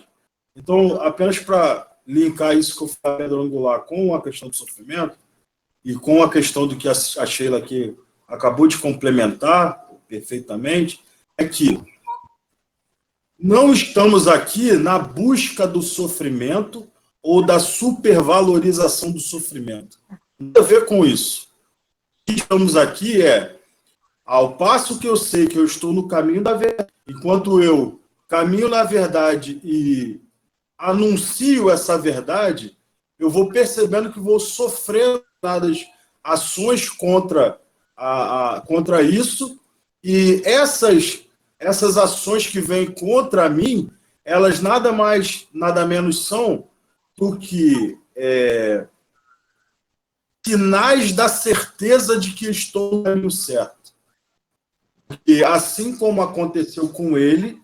Então, apenas para linkar isso que eu falei, pedra angular, com a questão do sofrimento e com a questão do que a Sheila aqui acabou de complementar perfeitamente, é que não estamos aqui na busca do sofrimento ou da supervalorização do sofrimento. Não tem a ver com isso. O que estamos aqui ao passo que eu sei que eu estou no caminho da verdade, enquanto eu caminho na verdade e anuncio essa verdade, eu vou percebendo que vou sofrer ações contra isso, e essas ações que vêm contra mim, elas nada mais, nada menos são do que sinais da certeza de que estou no caminho certo. E assim como aconteceu com ele,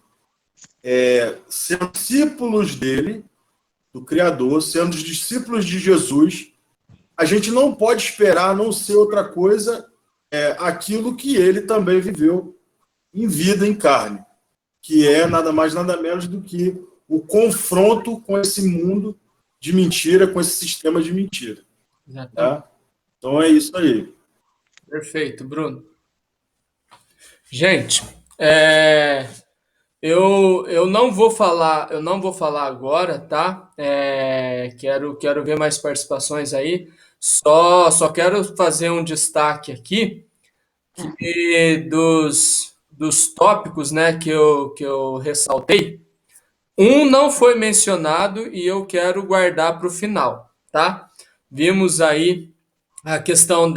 sendo discípulos dele, do Criador, sendo discípulos de Jesus, a gente não pode esperar não ser outra coisa aquilo que ele também viveu em vida, em carne, que é nada mais, nada menos do que o confronto com esse mundo de mentira, com esse sistema de mentira. Tá? Então é isso aí. Perfeito, Bruno. Gente, eu não vou falar agora, tá? Quero ver mais participações aí. Só quero fazer um destaque aqui dos tópicos, né, que eu ressaltei. Um não foi mencionado e eu quero guardar para o final, tá? Vimos aí a questão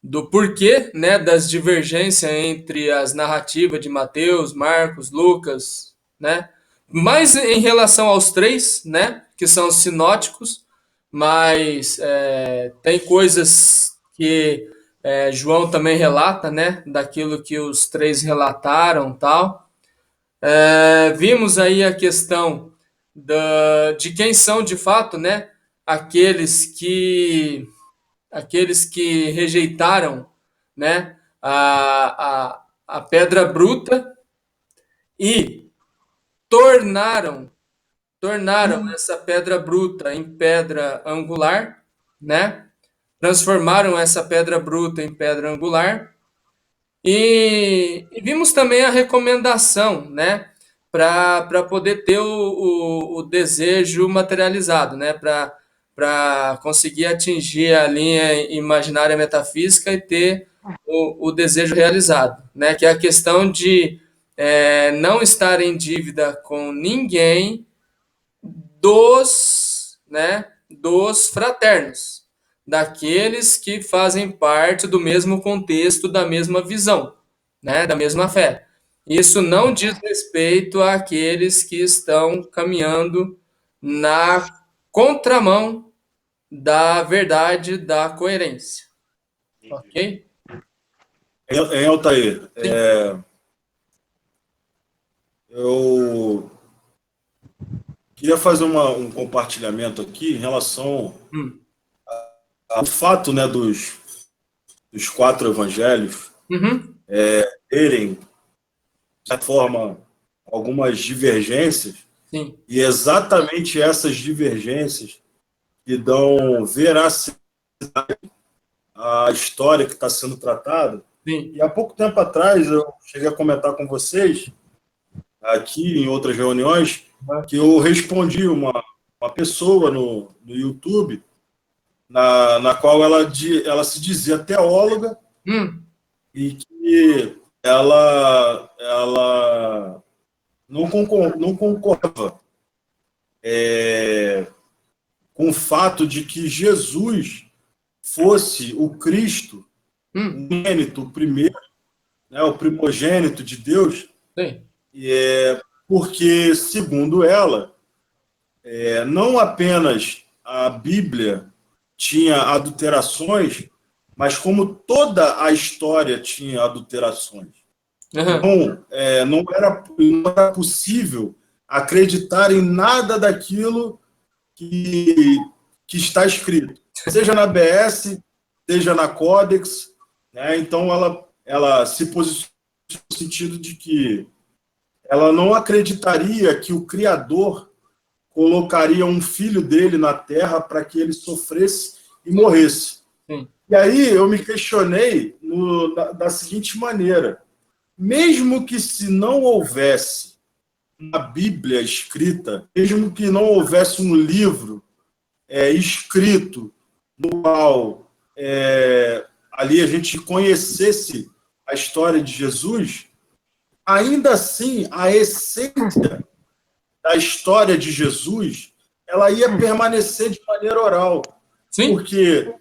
do porquê, né, das divergências entre as narrativas de Mateus, Marcos, Lucas, né? Mais em relação aos três, né, que são sinóticos, mas tem coisas que João também relata, né, daquilo que os três relataram, tal. Vimos aí a questão de quem são de fato, né, aqueles que rejeitaram, né, a pedra bruta e tornaram essa pedra bruta em pedra angular, né? Transformaram essa pedra bruta em pedra angular. E vimos também a recomendação, né, para poder ter o desejo materializado, né, para conseguir atingir a linha imaginária metafísica e ter o desejo realizado, né? Que é a questão de não estar em dívida com ninguém dos fraternos, daqueles que fazem parte do mesmo contexto, da mesma visão, né? Da mesma fé. Isso não diz respeito àqueles que estão caminhando na contramão da verdade, da coerência. Ok? Em Altair, eu queria fazer um compartilhamento aqui em relação ao fato, né, dos 4 evangelhos terem, de certa forma, algumas divergências, Sim. e exatamente essas divergências que dão veracidade à história que está sendo tratada. Sim. E há pouco tempo atrás eu cheguei a comentar com vocês, aqui em outras reuniões, que eu respondi uma pessoa no YouTube, na qual ela se dizia teóloga, e que ela não concordava com o fato de que Jesus fosse o Cristo, o unigênito, o primeiro, né, o primogênito de Deus. Sim. Porque, segundo ela, não apenas a Bíblia tinha adulterações, mas como toda a história tinha adulterações. Então, não era possível acreditar em nada daquilo que está escrito, seja na BS, seja na Codex, né? Então ela se posicionou no sentido de que ela não acreditaria que o Criador colocaria um filho dele na Terra para que ele sofresse e morresse. Sim. E aí eu me questionei da seguinte maneira: mesmo que se não houvesse uma Bíblia escrita, mesmo que não houvesse um livro escrito no qual ali a gente conhecesse a história de Jesus, ainda assim a essência da história de Jesus ela ia permanecer de maneira oral. Sim. Porque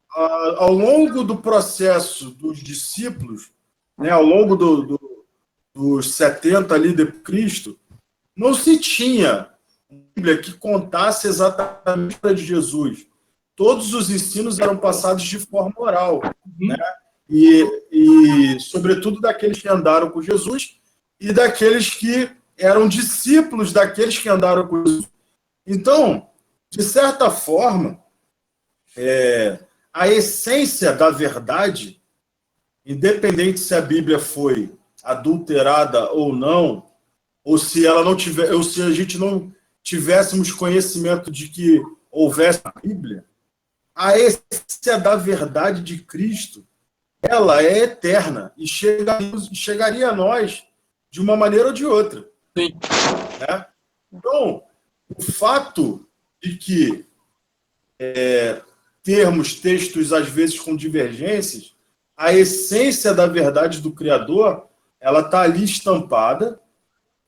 ao longo do processo dos discípulos, né, ao longo dos 70 ali de Cristo, não se tinha uma Bíblia que contasse exatamente a história de Jesus. Todos os ensinos eram passados de forma oral, né? E sobretudo daqueles que andaram com Jesus e daqueles que eram discípulos daqueles que andaram com Jesus. Então, de certa forma, a essência da verdade, independente se a Bíblia foi adulterada ou não, ou se ela não tiver, ou se a gente não tivéssemos conhecimento de que houvesse a Bíblia, a essência da verdade de Cristo, ela é eterna e chegaria a nós de uma maneira ou de outra. Sim. Né? Então, o fato de que termos textos, às vezes, com divergências, a essência da verdade do Criador, ela está ali estampada,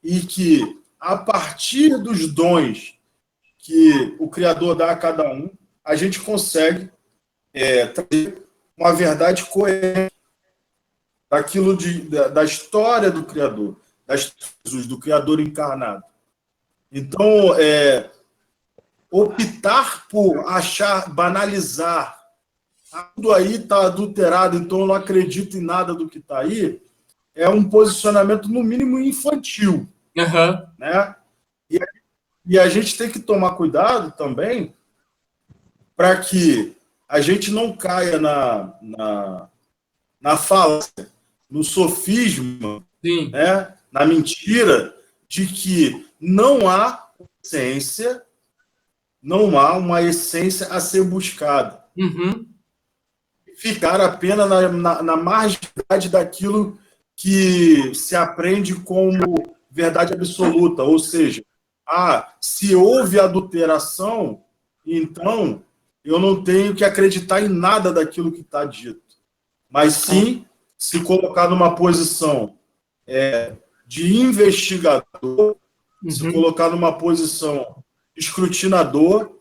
e que, a partir dos dons que o Criador dá a cada um, a gente consegue trazer uma verdade coerente daquilo da história do Criador, Jesus, do Criador encarnado. Então, optar por banalizar, tudo aí está adulterado, então eu não acredito em nada do que está aí, é um posicionamento, no mínimo, infantil. Né? E a gente tem que tomar cuidado também para que a gente não caia na falácia, no sofisma, né? Na mentira de que não há essência, não há uma essência a ser buscada. Ficar apenas na marginalidade daquilo que se aprende como verdade absoluta, ou seja, se houve adulteração, então eu não tenho que acreditar em nada daquilo que está dito, mas sim se colocar numa posição de investigador, se colocar numa posição escrutinador,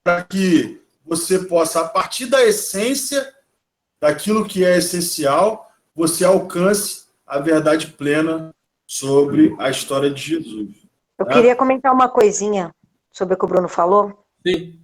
para que você possa, a partir da essência daquilo que é essencial, você alcance a verdade plena sobre a história de Jesus. Eu queria comentar uma coisinha sobre o que o Bruno falou. Sim.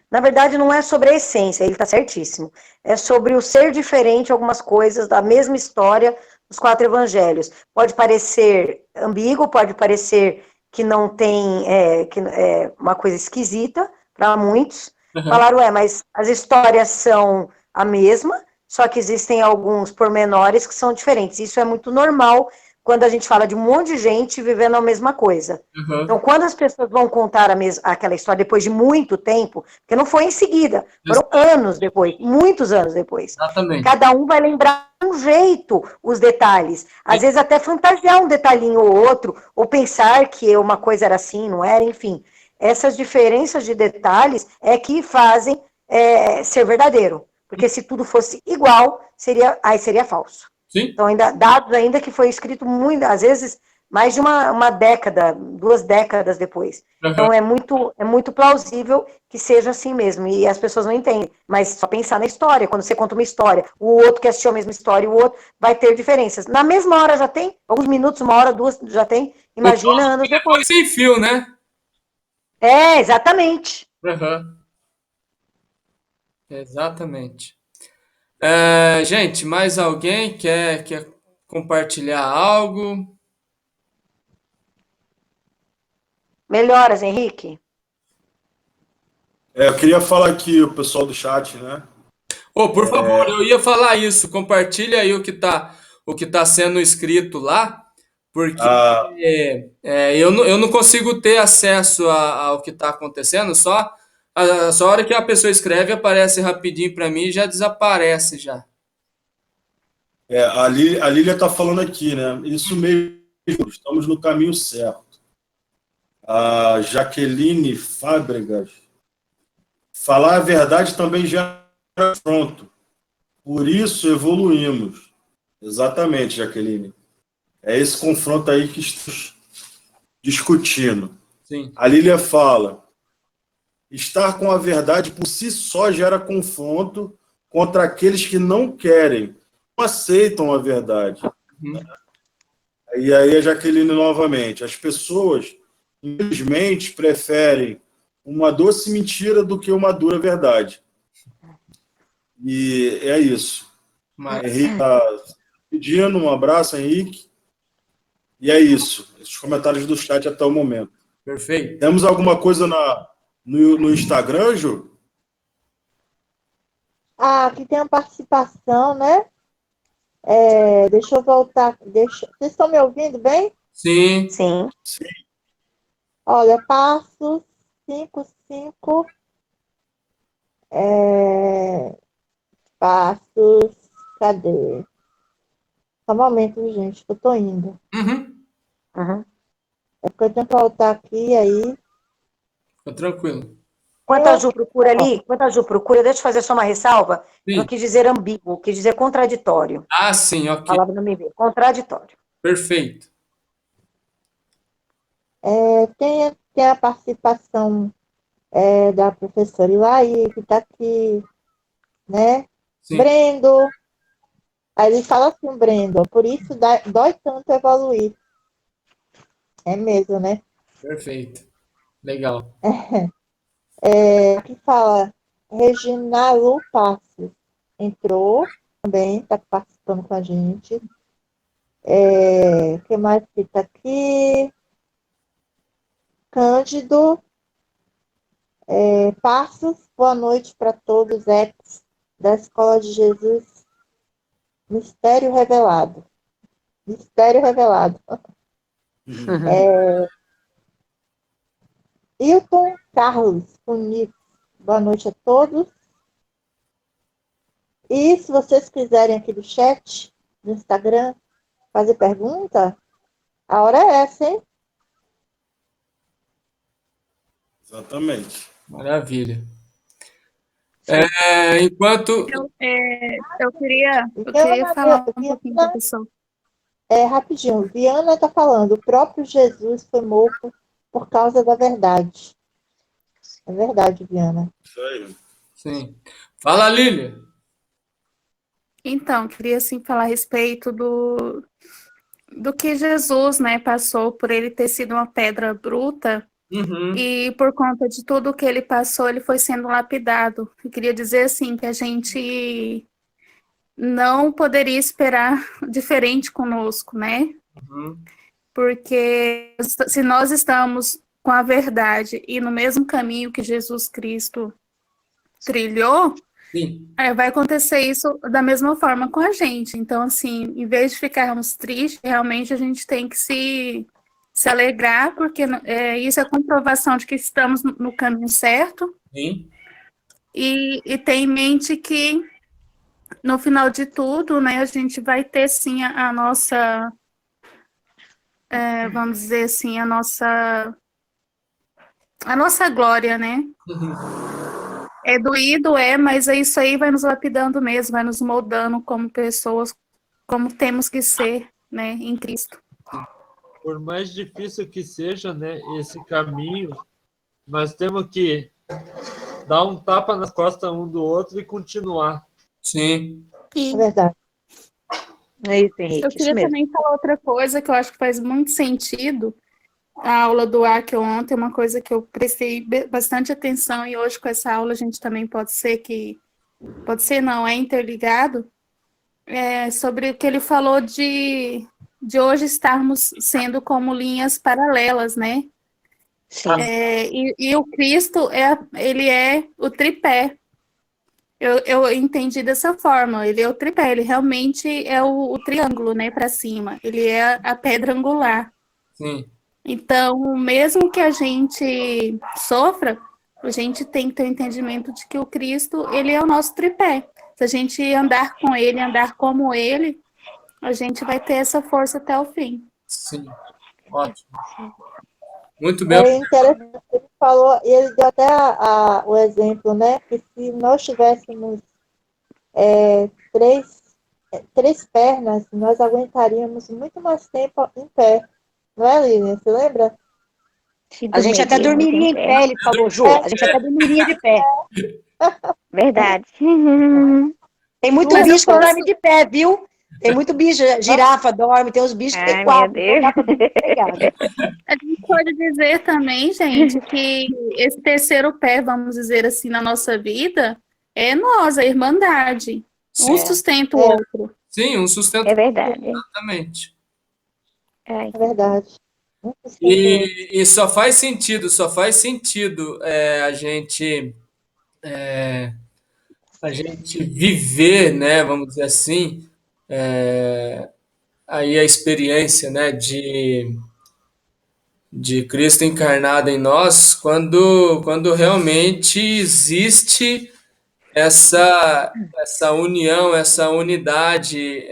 Na verdade, não é sobre a essência, ele está certíssimo. É sobre o ser diferente, algumas coisas da mesma história dos 4 evangelhos. Pode parecer ambíguo, pode parecer que não tem, que é uma coisa esquisita para muitos. Falaram, mas as histórias são a mesma, só que existem alguns pormenores que são diferentes. Isso é muito normal quando a gente fala de um monte de gente vivendo a mesma coisa. Então, quando as pessoas vão contar aquela história depois de muito tempo, porque não foi em seguida, foram anos depois, muitos anos depois. Exatamente. Cada um vai lembrar de um jeito os detalhes. Às vezes até fantasiar um detalhinho ou outro, ou pensar que uma coisa era assim, não era, enfim. Essas diferenças de detalhes é que fazem ser verdadeiro. Porque se tudo fosse igual, aí seria falso. Sim. Então, dados ainda que foi escrito muito, às vezes, mais de uma década, 2 décadas depois. Então, é muito plausível que seja assim mesmo, e as pessoas não entendem. Mas só pensar na história, quando você conta uma história, o outro que assistiu a mesma história, o outro vai ter diferenças. Na mesma hora já tem, alguns minutos, 1 hora, 2, já tem, imagina anos depois. Sem fio, né? Exatamente. Exatamente. Gente, mais alguém quer compartilhar algo? Melhoras, Henrique? Eu queria falar aqui, o pessoal do chat, né? Por favor, eu ia falar isso. Compartilha aí o que tá sendo escrito lá, porque eu não consigo ter acesso ao que está acontecendo, só a hora que a pessoa escreve aparece rapidinho para mim e já desaparece já. A Lília está falando aqui, né? Isso mesmo, estamos no caminho certo. A Jaqueline Fábregas, falar a verdade também já é pronto. Por isso evoluímos. Exatamente, Jaqueline. É esse confronto aí que estamos discutindo. Sim. A Lília fala, estar com a verdade por si só gera confronto contra aqueles que não querem, não aceitam a verdade. E aí a Jaqueline novamente, as pessoas, infelizmente, preferem uma doce mentira do que uma dura verdade. E é isso. Henrique está pedindo um abraço, Henrique. E é isso. Esses comentários do chat até o momento. Perfeito. Temos alguma coisa no Instagram, Ju? Aqui tem uma participação, né? Deixa eu voltar. Vocês estão me ouvindo bem? Sim. Sim. Olha, Passos 55. Passos. Cadê? Só um momento, gente, que eu tô indo. É porque eu tenho que voltar aqui, aí. Fica tranquilo. Enquanto a Ju procura, deixa eu fazer só uma ressalva. Sim. Eu não quis dizer ambíguo, quis dizer contraditório. Sim, ok. A palavra não me veio. Contraditório. Perfeito. Tem a participação da professora Ilaí, que está aqui, né? Sim. Brendo. Aí ele fala assim, Brendo, por isso dói tanto evoluir. É mesmo, né? Perfeito. Legal. Aqui fala Regina Lu Passos. Entrou também, está participando com a gente. O que mais que está aqui? Cândido. Passos, boa noite para todos, ex da Escola de Jesus. Mistério revelado. Mistério revelado. Hilton Carlos Unix, boa noite a todos. E se vocês quiserem aqui do chat, no Instagram, fazer pergunta, a hora é essa, hein? Exatamente. Maravilha. Enquanto... Eu queria falar um pouquinho, professor. Rapidinho, Viana está falando, o próprio Jesus foi morto por causa da verdade. É verdade, Viana. Isso aí. Sim. Fala, Lília. Então, queria assim falar a respeito do que Jesus, né, passou por ele ter sido uma pedra bruta, Uhum. E por conta de tudo que ele passou, ele foi sendo lapidado. Eu queria dizer assim que a gente não poderia esperar diferente conosco, né? Uhum. Porque se nós estamos com a verdade e no mesmo caminho que Jesus Cristo trilhou, Sim. vai acontecer isso da mesma forma com a gente. Então, assim, em vez de ficarmos tristes, realmente a gente tem que se alegrar, porque isso é comprovação de que estamos no caminho certo. Sim. E ter em mente que, no final de tudo, né, a gente vai ter, sim, a nossa, vamos dizer assim, a nossa glória, né? É doído, mas isso aí vai nos lapidando mesmo, vai nos moldando como pessoas, como temos que ser, né, em Cristo. Por mais difícil que seja, né, esse caminho, nós temos que dar um tapa nas costas um do outro e continuar. Sim. É verdade. É isso, Eu Henrique, isso queria mesmo. também falar outra coisa que eu acho que faz muito sentido. A aula do Arque ontem, uma coisa que eu prestei bastante atenção, e hoje com essa aula a gente também pode ser não, é interligado, sobre o que ele falou de hoje estarmos sendo como linhas paralelas, né? Sim. E o Cristo, ele é o tripé. Eu entendi dessa forma, ele é o tripé, ele realmente é o triângulo, né, para cima, ele é a pedra angular. Sim. Então, mesmo que a gente sofra, a gente tem que ter o entendimento de que o Cristo, ele é o nosso tripé. Se a gente andar com ele, andar como ele, a gente vai ter essa força até o fim. Sim. Ótimo. Muito bem. É interessante, ele falou, e ele deu até o exemplo, né? Que se nós tivéssemos três pernas, nós aguentaríamos muito mais tempo em pé. Não é, Lilian? Você lembra? A gente até dormiria em pé, ele falou, Ju. A gente até dormiria de pé. Verdade. Tem muito Mas eu bicho que posso- dorme de pé, viu? Tem muito bicho, girafa dorme, tem uns bichos que tem Ai, quatro, meu então dá pra Deus. dormir pegado. A gente pode dizer também, gente, que esse terceiro pé, vamos dizer assim, na nossa vida, é nós, a irmandade. Um Sim. sustenta o outro. Sim, um sustento. É verdade. Exatamente. Ai, É verdade. Muito sentido. E só faz sentido a gente viver, né, vamos dizer assim, aí a experiência, né, de Cristo encarnado em nós, quando realmente existe essa união, essa unidade,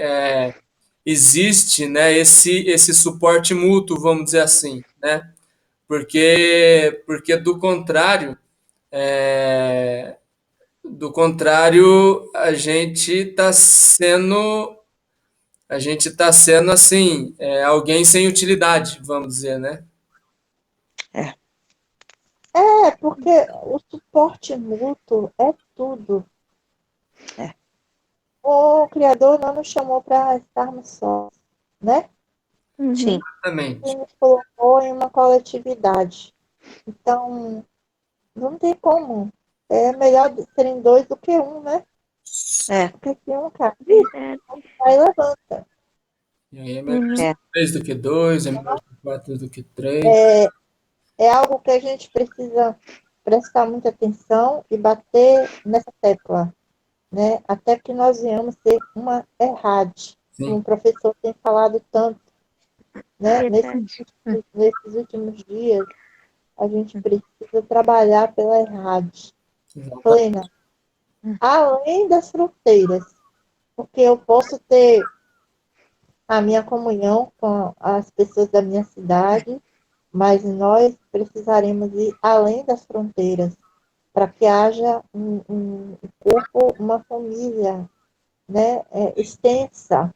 existe, né, esse suporte mútuo, vamos dizer assim, né? Porque do contrário, a gente tá sendo assim, alguém sem utilidade, vamos dizer, né? É, porque o suporte mútuo é tudo. É. O Criador não nos chamou para estarmos sós, né? Sim. Exatamente. Ele nos colocou em uma coletividade. Então, não tem como. É melhor serem dois do que um, né? É. Porque se um cai, verdade. aí levanta. E aí é melhor É. três do que dois, é melhor quatro do que três. É algo que a gente precisa prestar muita atenção e bater nessa tecla, né? Até que nós venhamos ser uma errade, como Sim. o professor tem falado tanto, né? Verdade. Nesses últimos dias, a gente precisa trabalhar pela errade plena, além das fronteiras, porque eu posso ter a minha comunhão com as pessoas da minha cidade, mas nós precisaremos ir além das fronteiras para que haja um corpo, uma família, né, extensa,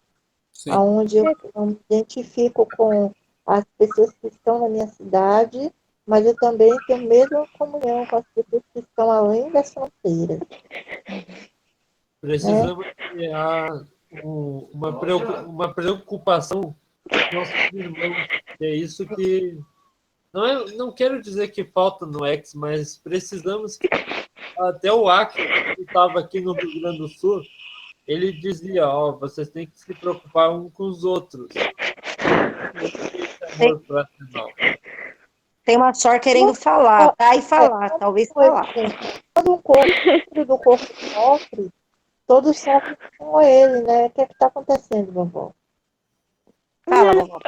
Sim. onde eu me identifico com as pessoas que estão na minha cidade, mas eu também tenho a mesma comunhão com as pessoas que estão além das fronteiras. Precisamos criar uma preocupação com nossos irmãos. É isso que não quero dizer que falta no X, mas precisamos que até o Acre, que estava aqui no Rio Grande do Sul, ele dizia, vocês têm que se preocupar um com os outros. Amor fraternal. Tem uma só querendo falar, tá? E falar, talvez falar. Quando o corpo do corpo sofre, todos sofrem com ele, né? O que é que tá acontecendo, vovó? Fala, vovó.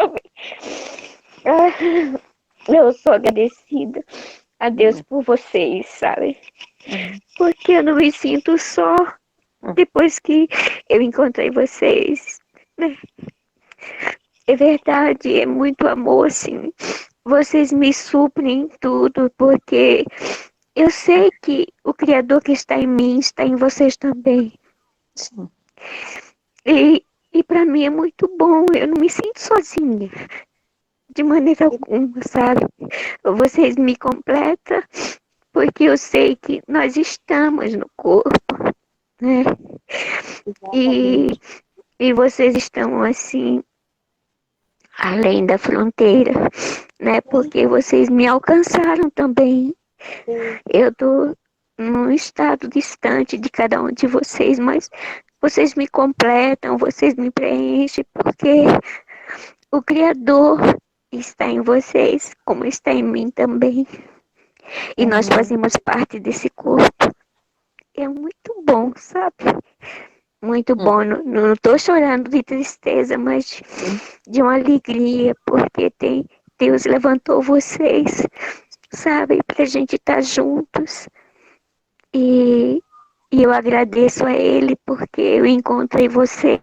Eu sou agradecida a Deus por vocês, sabe? Porque eu não me sinto só depois que eu encontrei vocês, né? É verdade, é muito amor, assim. Vocês me suprem em tudo, porque eu sei que o Criador que está em mim está em vocês também. Sim. E para mim é muito bom, eu não me sinto sozinha, de maneira alguma, sabe? Vocês me completam, porque eu sei que nós estamos no corpo, né? E vocês estão assim, além da fronteira, né? Porque vocês me alcançaram também. Eu tô num estado distante de cada um de vocês, mas vocês me completam, vocês me preenchem, porque o Criador está em vocês, como está em mim também. E nós fazemos parte desse corpo. É muito bom, sabe? Muito bom. Não estou chorando de tristeza, mas de uma alegria, porque Deus levantou vocês, sabe? Para a gente estar juntos. E eu agradeço a Ele porque eu encontrei vocês.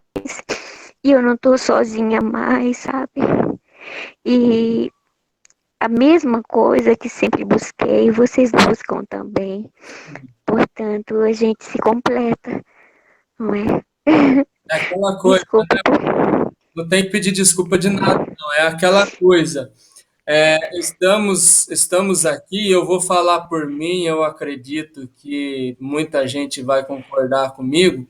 E eu não estou sozinha mais, sabe? E a mesma coisa que sempre busquei, vocês buscam também. Portanto, a gente se completa, não é? É aquela coisa, Desculpa. né? Não tem que pedir desculpa de nada, não. É aquela coisa. Estamos aqui, eu vou falar por mim, eu acredito que muita gente vai concordar comigo.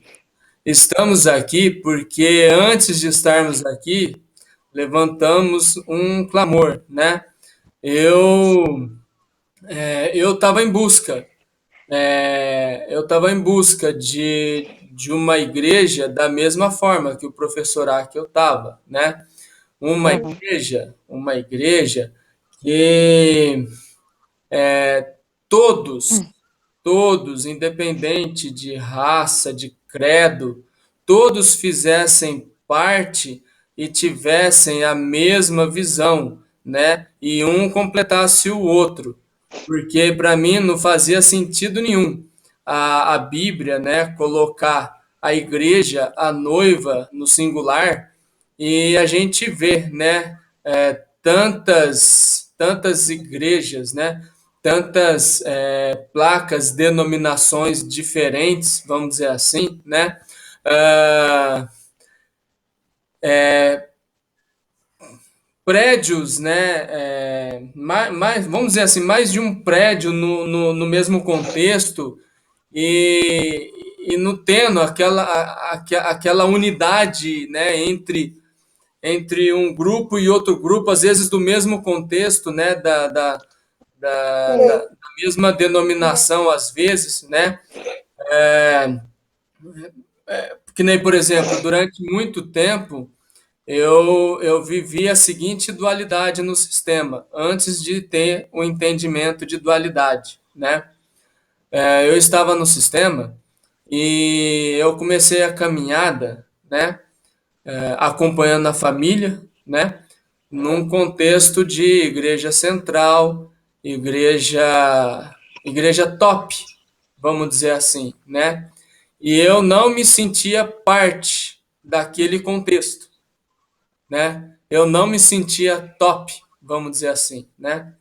Estamos aqui porque antes de estarmos aqui, levantamos um clamor, né? Eu estava em busca, de uma igreja da mesma forma que o professor Akel estava, né? Uma igreja que todos, todos, independente de raça, de credo, todos fizessem parte e tivessem a mesma visão, né? E um completasse o outro, porque para mim não fazia sentido nenhum a Bíblia, né, colocar a igreja, a noiva no singular, e a gente vê, né, tantas igrejas, né, tantas placas, denominações diferentes, vamos dizer assim, né, prédios, né, vamos dizer assim, mais de um prédio no mesmo contexto e não tendo aquela unidade, né, entre um grupo e outro grupo, às vezes do mesmo contexto, né, da mesma denominação, às vezes, né, que nem, por exemplo, durante muito tempo, eu vivi a seguinte dualidade no sistema, antes de ter o entendimento de dualidade, né? Eu estava no sistema e eu comecei a caminhada, né? Acompanhando a família, né? Num contexto de igreja central, igreja top, vamos dizer assim, né? E eu não me sentia parte daquele contexto, né? Eu não me sentia top, vamos dizer assim, né?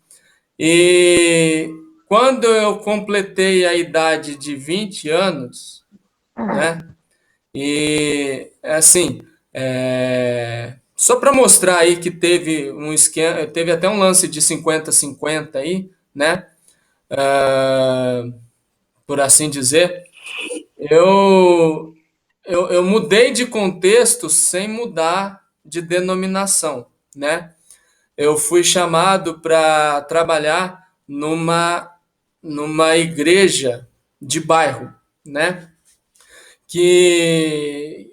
E quando eu completei a idade de 20 anos, né? E assim, só para mostrar aí que teve um esquema, teve até um lance de 50-50 aí, né? Por assim dizer, eu mudei de contexto sem mudar de denominação, né? eu fui chamado para trabalhar numa igreja de bairro, né? Que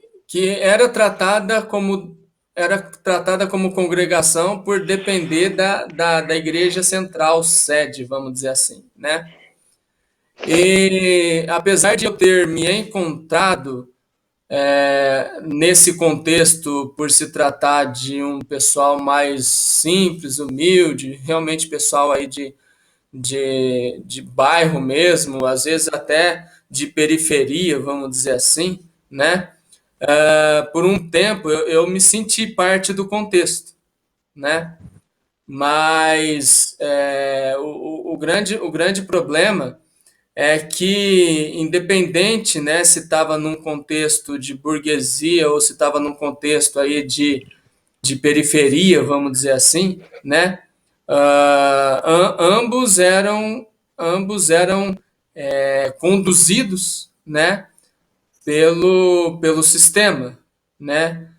era tratada como congregação por depender da igreja central, sede, vamos dizer assim, né? E apesar de eu ter me encontrado nesse contexto, por se tratar de um pessoal mais simples, humilde, realmente pessoal aí de bairro mesmo, às vezes até de periferia, vamos dizer assim, né? Por um tempo eu me senti parte do contexto, né? Mas o grande problema é que, independente, né, se estava num contexto de burguesia ou se estava num contexto aí de periferia, vamos dizer assim, né, ambos eram conduzidos, né, pelo sistema, né,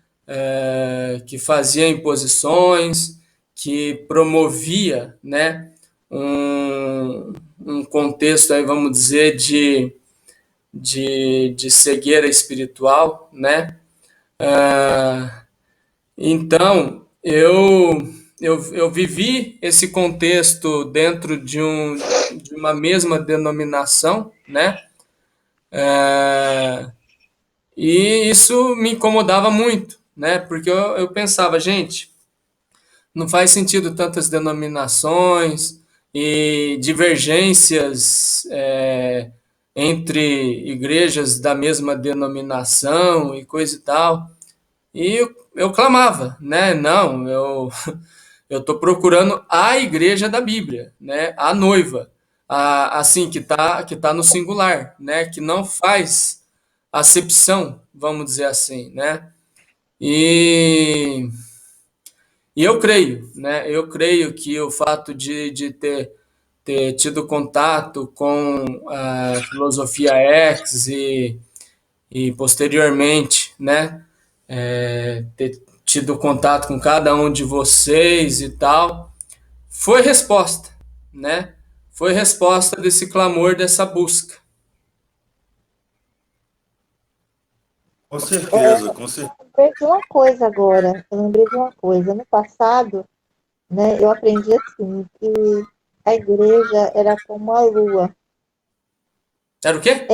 que fazia imposições, que promovia, né, um contexto aí, vamos dizer, de cegueira espiritual, né? Então, eu vivi esse contexto dentro de uma mesma denominação, né? E isso me incomodava muito, né? Porque eu pensava, gente, não faz sentido tantas denominações e divergências entre igrejas da mesma denominação e coisa e tal. E eu clamava, né? Não, eu estou procurando a igreja da Bíblia, né? A noiva, assim que tá no singular, né? Que não faz acepção, vamos dizer assim, né? E e eu creio, né? Eu creio que o fato de ter tido contato com a filosofia X e posteriormente, né? Ter tido contato com cada um de vocês e tal, foi resposta, né? Foi resposta desse clamor, dessa busca. Com certeza, com certeza. Eu lembrei de uma coisa agora. Eu lembrei de uma coisa. No passado, né, eu aprendi assim, que a igreja era como a lua. Era o quê?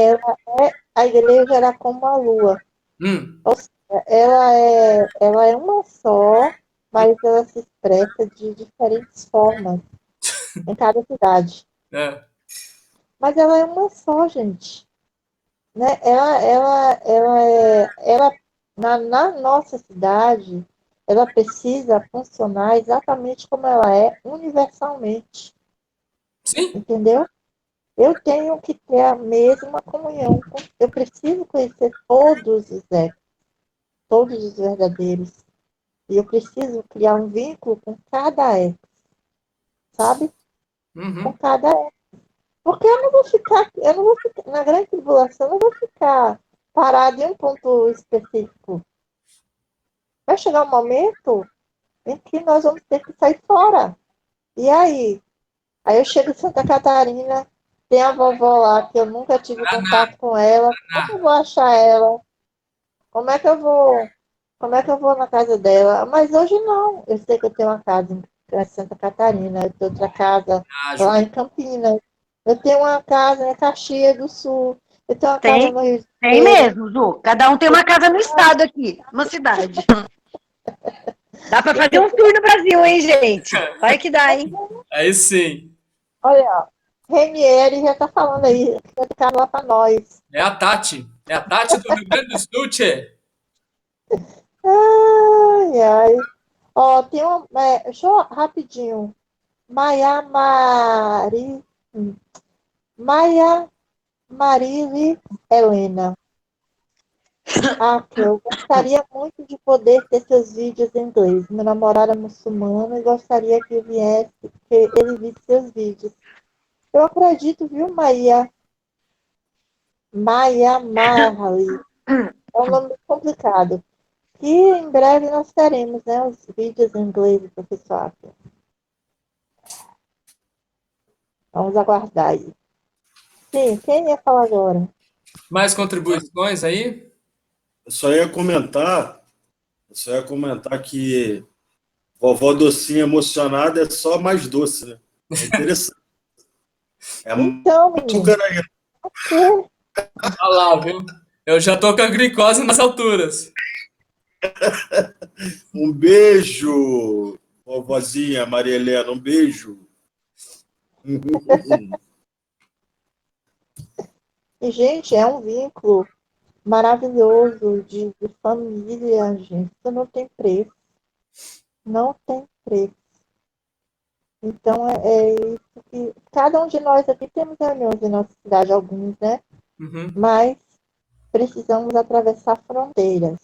A igreja era como a lua. Hum, Ou seja, ela é uma só, mas ela se expressa de diferentes formas em cada cidade. é. Mas ela é uma só, gente. Né? Na nossa cidade, ela precisa funcionar exatamente como ela é universalmente, Sim. entendeu? Eu tenho que ter a mesma comunhão. Eu preciso conhecer todos os ecos, todos os verdadeiros. E eu preciso criar um vínculo com cada eco, sabe? Com Uhum. cada eco. Porque eu não vou ficar, na grande tribulação, eu não vou ficar parado em um ponto específico. Vai chegar um momento em que nós vamos ter que sair fora. E aí? Aí eu chego em Santa Catarina, tem a vovó lá, que eu nunca tive contato com ela. Como é que eu vou achar ela? Como é que eu vou? Como é que eu vou na casa dela? Mas hoje não. Eu sei que eu tenho uma casa em Santa Catarina, eu tenho outra casa Ju. lá em Campinas. Eu tenho uma casa em Caxias do Sul. Eu tenho uma casa no Rio de Tem Janeiro. mesmo, Zu. Cada um tem uma casa no estado aqui, uma cidade. Dá para fazer um tour no Brasil, hein, gente? Vai que dá, hein? Aí sim. Olha, ó, Renieri já tá falando aí, vai ficar lá para nós. É a Tati. É a Tati do Rio Grande do Sul, tchê. Ai, ai. Ó, tem um. Deixa eu rapidinho. Maia Mari. Maia Marile Helena. Que eu gostaria muito de poder ter seus vídeos em inglês. Meu namorado é muçulmano e gostaria que ele visse seus vídeos. Eu acredito, viu, Maia? Maia Marley. É um nome muito complicado. E em breve nós teremos, né, os vídeos em inglês do professor Afia. Vamos aguardar aí. Sim, quem ia falar agora? Mais contribuições aí? Eu só ia comentar que vovó docinha emocionada é só mais doce, né? É interessante. É Então, menino, açúcar aí. o quê? Olha lá, viu? Eu já tô com a glicose nas alturas. Um beijo, vovozinha Maria Helena, um beijo. E, gente, é um vínculo maravilhoso de família, gente. Isso não tem preço. Não tem preço. Então, é isso que... Cada um de nós aqui temos reuniões em nossa cidade, alguns, né? Uhum. Mas precisamos atravessar fronteiras.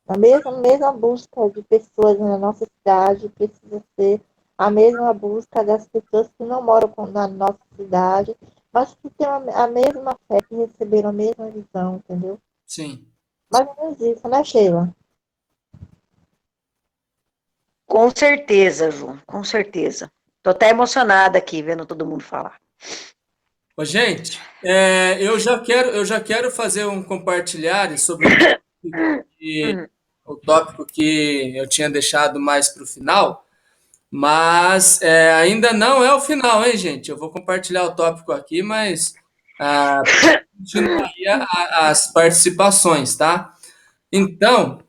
A mesma busca de pessoas na nossa cidade precisa ser a mesma busca das pessoas que não moram na nossa cidade, mas que têm a mesma fé, que receberam a mesma visão, entendeu? Sim. Mais ou menos isso, né, Sheila? Com certeza, Ju, com certeza. Tô até emocionada aqui vendo todo mundo falar. Ô, gente, eu já quero fazer um compartilhar sobre o tópico que eu tinha deixado mais para o final, mas ainda não é o final, hein, gente? Eu vou compartilhar o tópico aqui, mas continuaria as participações, tá? Então,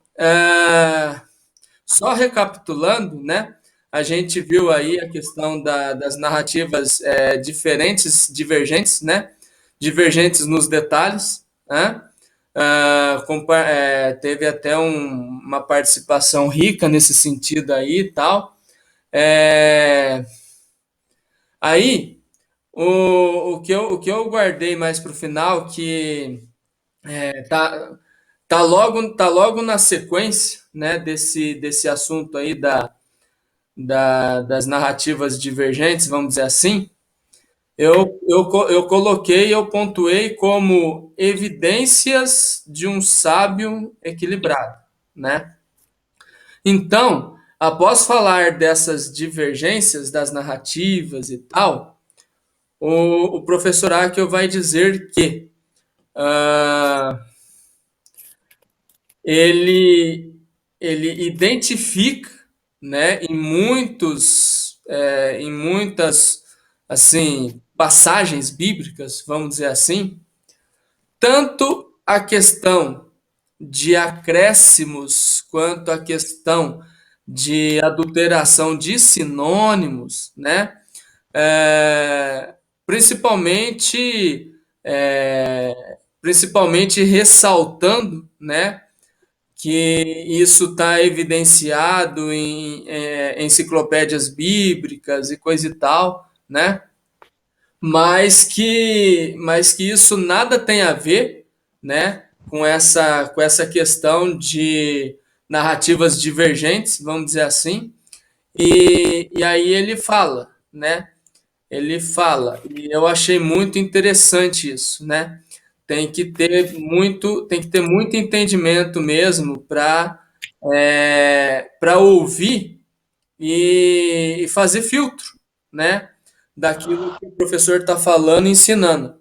só recapitulando, né? A gente viu aí a questão das narrativas diferentes, divergentes, né? Divergentes nos detalhes, né? Teve até uma participação rica nesse sentido aí e tal. Aí, o que eu guardei mais para o final, que tá logo na sequência, né, desse assunto aí das narrativas divergentes, vamos dizer assim, eu coloquei, eu pontuei como evidências de um sábio equilibrado, né? Então, após falar dessas divergências das narrativas e tal, o professor Akel vai dizer que ah, ele, ele identifica, né, em muitas assim passagens bíblicas, vamos dizer assim, tanto a questão de acréscimos quanto a questão de adulteração de sinônimos, né? É, principalmente, principalmente ressaltando, né, que isso está evidenciado em enciclopédias bíblicas e coisa e tal, né? Mas que isso nada tem a ver, né, com essa questão de narrativas divergentes, vamos dizer assim. E aí ele fala, né? Ele fala, e eu achei muito interessante isso, né? Tem que ter muito entendimento mesmo para ouvir e fazer filtro, né? Daquilo que o professor está falando e ensinando.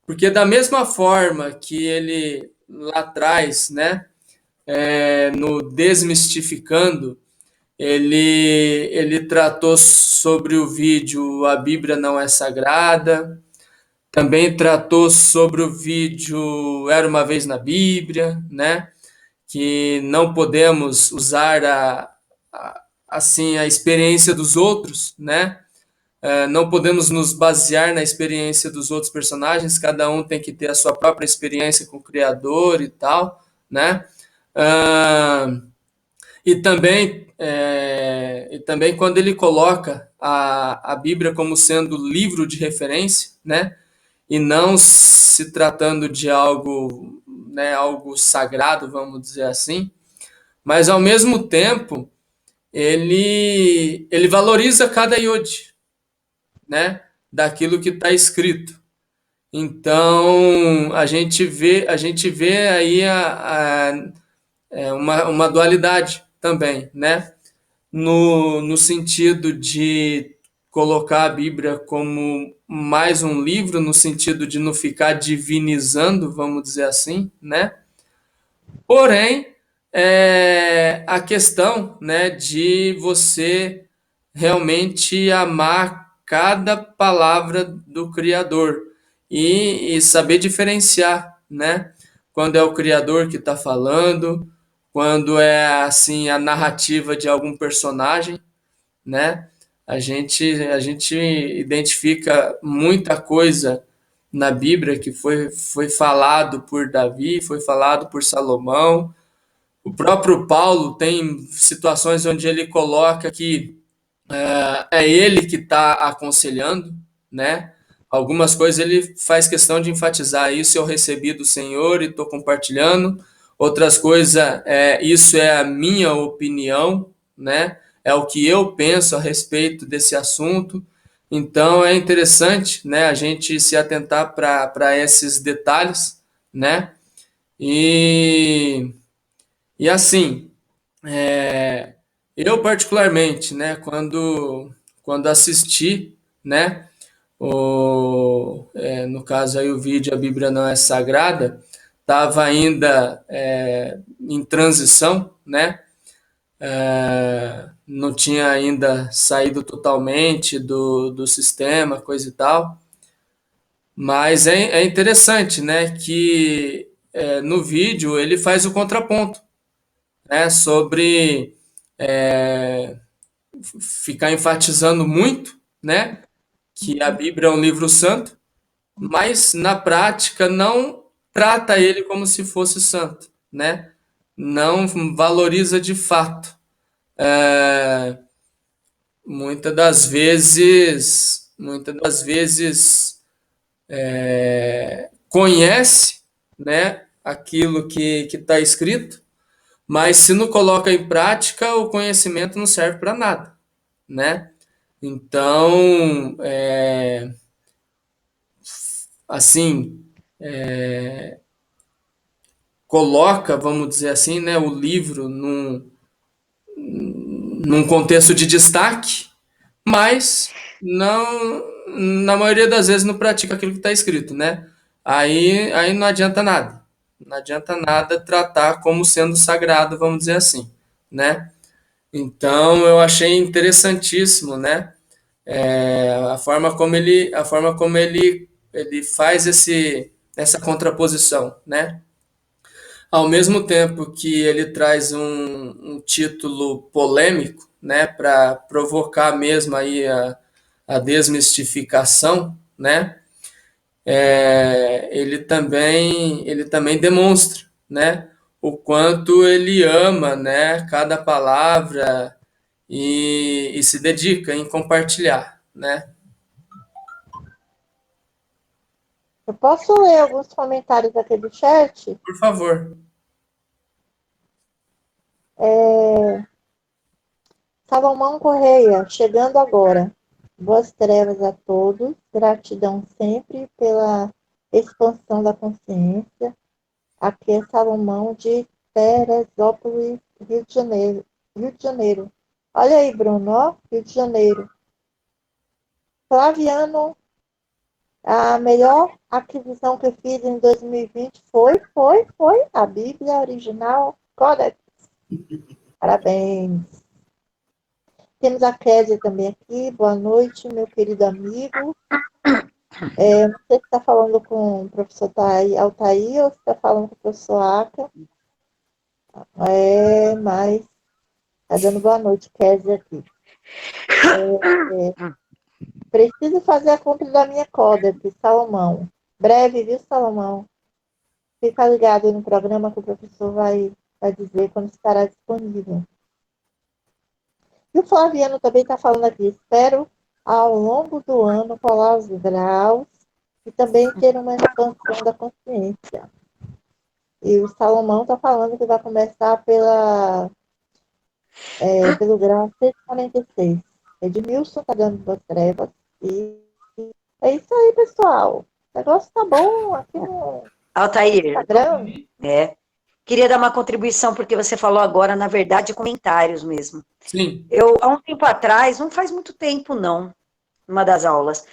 Porque da mesma forma que ele lá atrás, né, no Desmistificando, ele tratou sobre o vídeo A Bíblia Não É Sagrada, também tratou sobre o vídeo Era Uma Vez na Bíblia, né? Que não podemos usar assim, a experiência dos outros, né? Não podemos nos basear na experiência dos outros personagens, cada um tem que ter a sua própria experiência com o Criador e tal, né? Ah, e também quando ele coloca a Bíblia como sendo livro de referência, né? E não se tratando de algo, né, algo sagrado, vamos dizer assim, mas ao mesmo tempo ele valoriza cada iode, né, daquilo que está escrito. Então a gente vê aí uma dualidade também, né, no sentido de colocar a Bíblia como mais um livro, no sentido de não ficar divinizando, vamos dizer assim, né? Porém, a questão, né, de você realmente amar cada palavra do Criador e saber diferenciar, né? Quando é o Criador que está falando, quando é assim a narrativa de algum personagem, né? A gente identifica muita coisa na Bíblia que foi falado por Davi, foi falado por Salomão. O próprio Paulo tem situações onde ele coloca que é ele que está aconselhando, né? Algumas coisas ele faz questão de enfatizar: isso eu recebi do Senhor e estou compartilhando. Outras coisas, isso é a minha opinião, né? É o que eu penso a respeito desse assunto. Então é interessante, né, a gente se atentar para esses detalhes, né? E, e assim, eu particularmente, né, quando assisti, né, no caso aí o vídeo A Bíblia Não É Sagrada, estava ainda em transição, né, não tinha ainda saído totalmente do sistema, coisa e tal, mas é interessante, né, que no vídeo ele faz o contraponto, né, sobre ficar enfatizando muito, né, que a Bíblia é um livro santo, mas na prática não trata ele como se fosse santo, né? Não valoriza de fato. Muitas das vezes conhece, né, aquilo que está escrito, mas se não coloca em prática, o conhecimento não serve para nada, né? Então, assim, coloca, vamos dizer assim, né, o livro num contexto de destaque, mas não, na maioria das vezes não pratica aquilo que está escrito, né? Aí não adianta nada. Não adianta nada tratar como sendo sagrado, vamos dizer assim, né? Então eu achei interessantíssimo, né? A forma como ele faz essa contraposição, né? Ao mesmo tempo que ele traz um título polêmico, né, para provocar mesmo aí a desmistificação, né? Ele também demonstra, né, o quanto ele ama, né, cada palavra e se dedica em compartilhar, né? Eu posso ler alguns comentários aqui do chat? Por favor. Salomão Correia, chegando agora. Boas trevas a todos. Gratidão sempre pela expansão da consciência. Aqui é Salomão de Teresópolis, Rio de Janeiro. Rio de Janeiro. Olha aí, Bruno, ó, Rio de Janeiro. Flaviano, a melhor aquisição que eu fiz em 2020 foi a Bíblia original Codex. Parabéns. Temos a Kézia também aqui. Boa noite, meu querido amigo. Não sei se está falando com o professor Altair ou se está falando com o professor Aca. Mas está dando boa noite, Kézia aqui. Preciso fazer a compra da minha Codex, Salomão. Breve, viu, Salomão? Fica ligado no programa que o professor vai dizer quando estará disponível. E o Flaviano também está falando aqui. Espero, ao longo do ano, colar os graus e também ter uma expansão da consciência. E o Salomão está falando que vai começar pelo grau 146. Edmilson está dando boas trevas. E é isso aí, pessoal. O negócio tá bom aqui no Altair, Instagram. Queria dar uma contribuição, porque você falou agora, na verdade, comentários mesmo. Sim. Há um tempo atrás, não faz muito tempo, não, numa das aulas.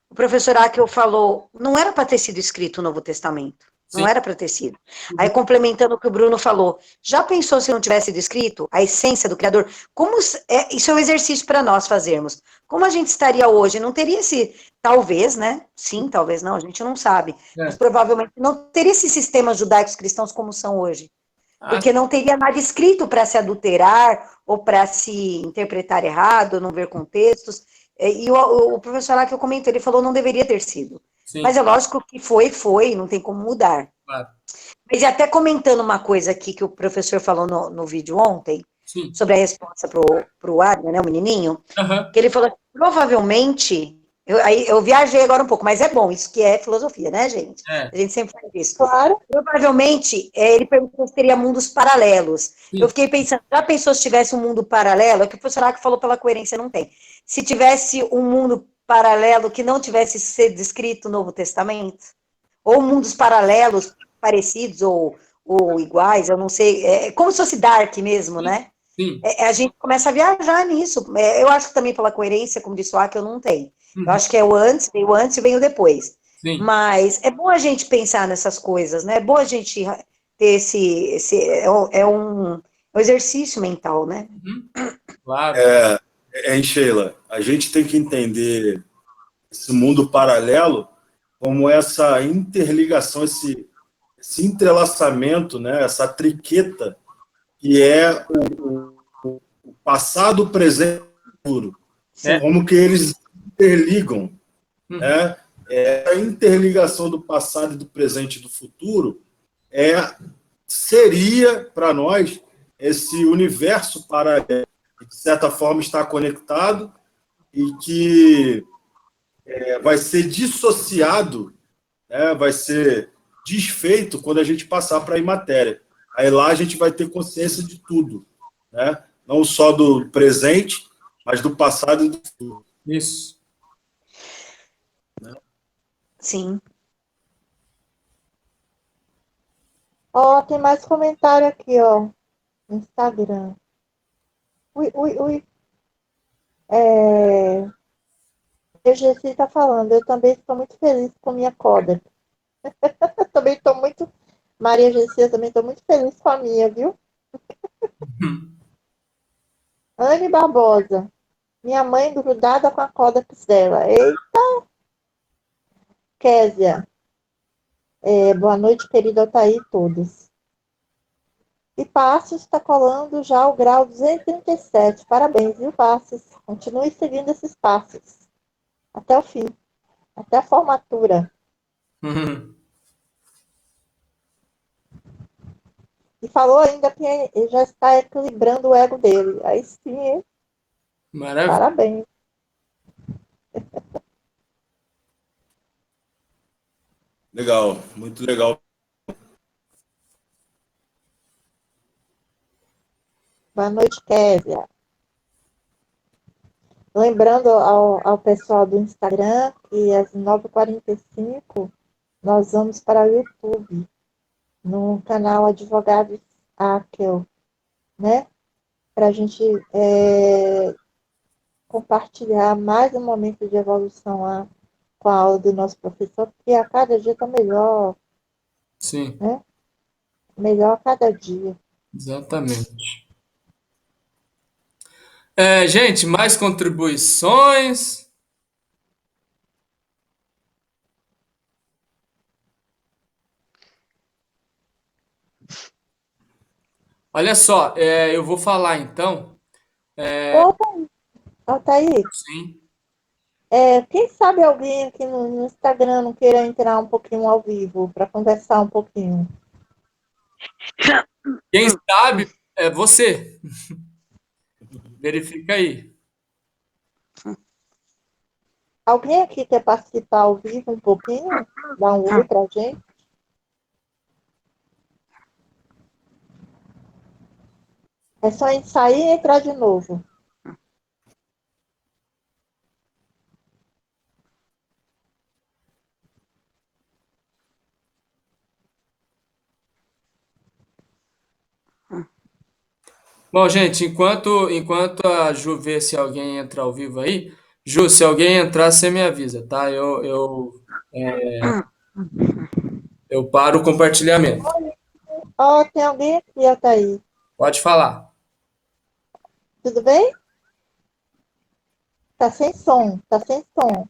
O professor Akel falou, não era para ter sido escrito o Novo Testamento. Não era para ter sido. Aí, complementando o que o Bruno falou, já pensou se não tivesse sido escrito a essência do Criador? Isso é um exercício para nós fazermos. Como a gente estaria hoje? Não teria esse, talvez, né? Sim, talvez não, a gente não sabe. Mas provavelmente não teria esses sistemas judaicos cristãos como são hoje. Porque não teria nada escrito para se adulterar ou para se interpretar errado, não ver contextos. E o professor lá que eu comentei, ele falou não deveria ter sido. Sim. Mas é lógico que foi, não tem como mudar. Claro. Mas até comentando uma coisa aqui que o professor falou no vídeo ontem, sim, sobre a resposta para o Adler, né, o menininho, que ele falou que provavelmente, eu viajei agora um pouco, mas é bom, isso que é filosofia, né, gente? A gente sempre faz isso. Claro. Provavelmente, ele perguntou se teria mundos paralelos. Sim. Eu fiquei pensando, já pensou se tivesse um mundo paralelo? É que o professor Ack falou pela coerência, não tem. Se tivesse um mundo paralelo que não tivesse sido escrito no Novo Testamento? Ou mundos paralelos parecidos ou iguais, eu não sei. É como se fosse Dark mesmo, né? Sim. A gente começa a viajar nisso. Eu acho que também pela coerência, como disse o Ack, eu não tenho. Eu acho que é veio o antes e veio o depois. Sim. Mas é bom a gente pensar nessas coisas, né? É bom a gente ter é um exercício mental, né? Claro. Sheila, a gente tem que entender esse mundo paralelo como essa interligação, esse entrelaçamento, né? Essa triqueta que é o passado, o presente e o futuro. Como que eles interligam, né? A interligação do passado, do presente e do futuro seria, para nós, esse universo paralelo, que, de certa forma, está conectado e que vai ser dissociado, né? Vai ser desfeito quando a gente passar para a imatéria. Aí lá a gente vai ter consciência de tudo, né? Não só do presente, mas do passado e do futuro. Isso. Sim. Ó, tem mais comentário aqui, ó, no Instagram. Ui. O Gessi está falando, eu também estou muito feliz com minha coda. Também estou muito... Maria Gessi, eu também estou muito feliz com a minha, viu? Anne Barbosa. Minha mãe grudada com a códex dela. Eita! Késia. Boa noite, querido Altair e todos. E Passos está colando já o grau 237. Parabéns, viu, Passos? Continue seguindo esses passos. Até o fim. Até a formatura. E falou ainda que ele já está equilibrando o ego dele. Aí sim, hein? Maravilha. Parabéns. Legal, muito legal. Boa noite, Késia. Lembrando ao pessoal do Instagram que às 9h45 nós vamos para o YouTube, no canal Advogados Akel, né? Para a gente compartilhar mais um momento de evolução lá com a aula do nosso professor, porque a cada dia está melhor. Sim. Né? Melhor a cada dia. Exatamente. Gente, mais contribuições? Olha só, eu vou falar então. Altair. Sim. Quem sabe alguém aqui no Instagram não queira entrar um pouquinho ao vivo para conversar um pouquinho? Quem sabe é você. Verifica aí. Alguém aqui quer participar ao vivo um pouquinho? Dar um oi pra gente? É só a gente sair e entrar de novo. Bom, gente, enquanto a Ju vê se alguém entra ao vivo aí, Ju, se alguém entrar, você me avisa, tá? Eu paro o compartilhamento. Ó, tem alguém aqui, ó, Thaís. Pode falar. Tudo bem? Tá sem som, tá sem som.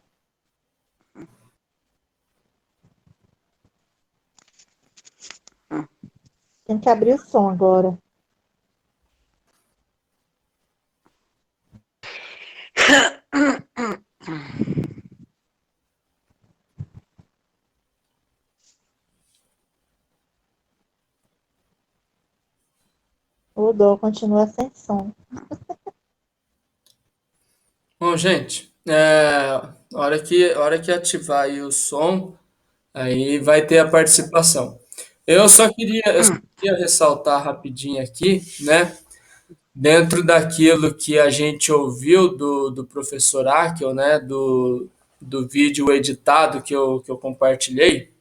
Tem que abrir o som agora. O Dó continua sem som. Bom, gente, a hora que ativar aí o som, aí vai ter a participação. Eu só queria ressaltar rapidinho aqui, né? Dentro daquilo que a gente ouviu do professor Akel, né? Do vídeo editado que eu compartilhei.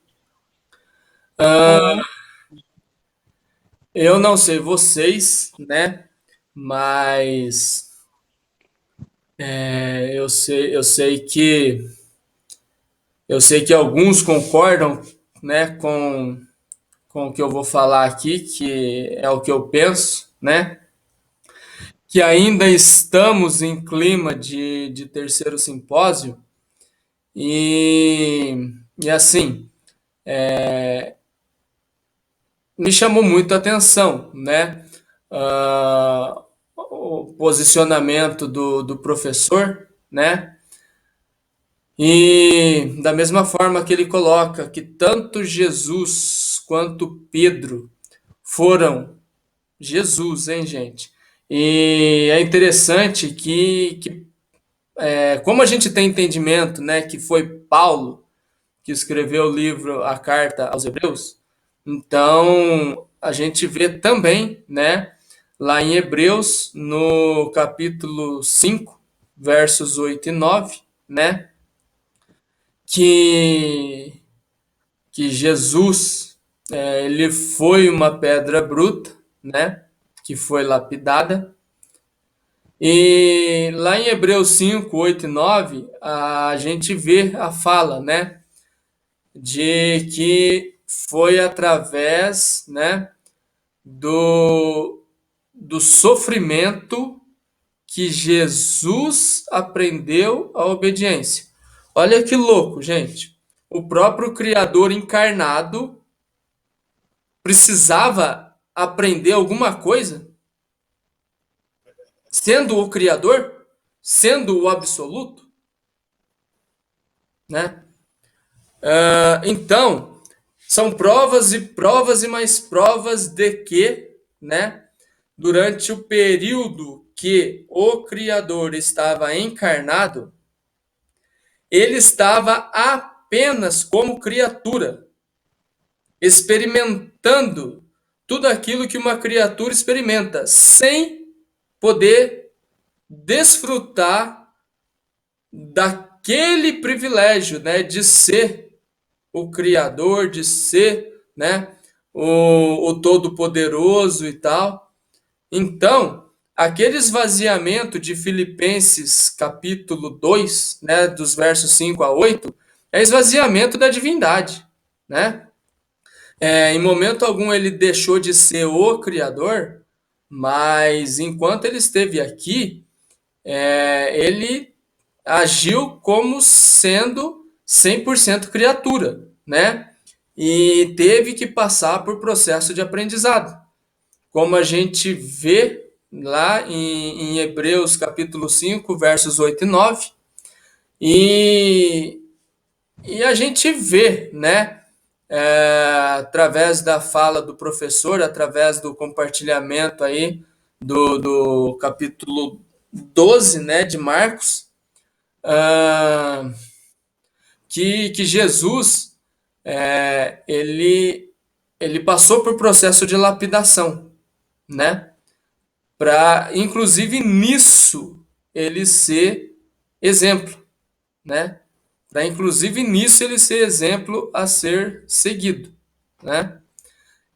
Eu não sei vocês, né? Mas eu sei que alguns concordam, né, com o que eu vou falar aqui, que é o que eu penso, né? Que ainda estamos em clima de terceiro simpósio e assim, me chamou muito a atenção, né? O posicionamento do professor, né? E da mesma forma que ele coloca que tanto Jesus quanto Pedro foram Jesus, hein, gente? E é interessante como a gente tem entendimento, né, que foi Paulo que escreveu o livro, a carta aos Hebreus, então a gente vê também, né, lá em Hebreus, no capítulo 5, versos 8 e 9, né, que, que Jesus, ele foi uma pedra bruta, né, que foi lapidada. E lá em Hebreus 5, 8 e 9, a gente vê a fala, né, de que foi através, né, do sofrimento que Jesus aprendeu a obediência. Olha que louco, gente. O próprio Criador encarnado precisava aprender alguma coisa, sendo o Criador, sendo o absoluto, né? Então, são provas e mais provas de que, né, durante o período que o Criador estava encarnado, ele estava apenas como criatura, experimentando tudo aquilo que uma criatura experimenta, sem poder desfrutar daquele privilégio, né, de ser o Criador, de ser, né, o Todo-Poderoso e tal. Então, aquele esvaziamento de Filipenses capítulo 2, né, dos versos 5 a 8, é esvaziamento da divindade, né? Em momento algum ele deixou de ser o Criador, mas enquanto ele esteve aqui, ele agiu como sendo 100% criatura, né? E teve que passar por processo de aprendizado. Como a gente vê lá em Hebreus capítulo 5, versos 8 e 9, e a gente vê, né, através da fala do professor, através do compartilhamento aí do capítulo 12, né, de Marcos, que Jesus, ele passou por processo de lapidação, né, para, inclusive nisso, ele ser exemplo, né, para, inclusive nisso, ele ser exemplo a ser seguido, né,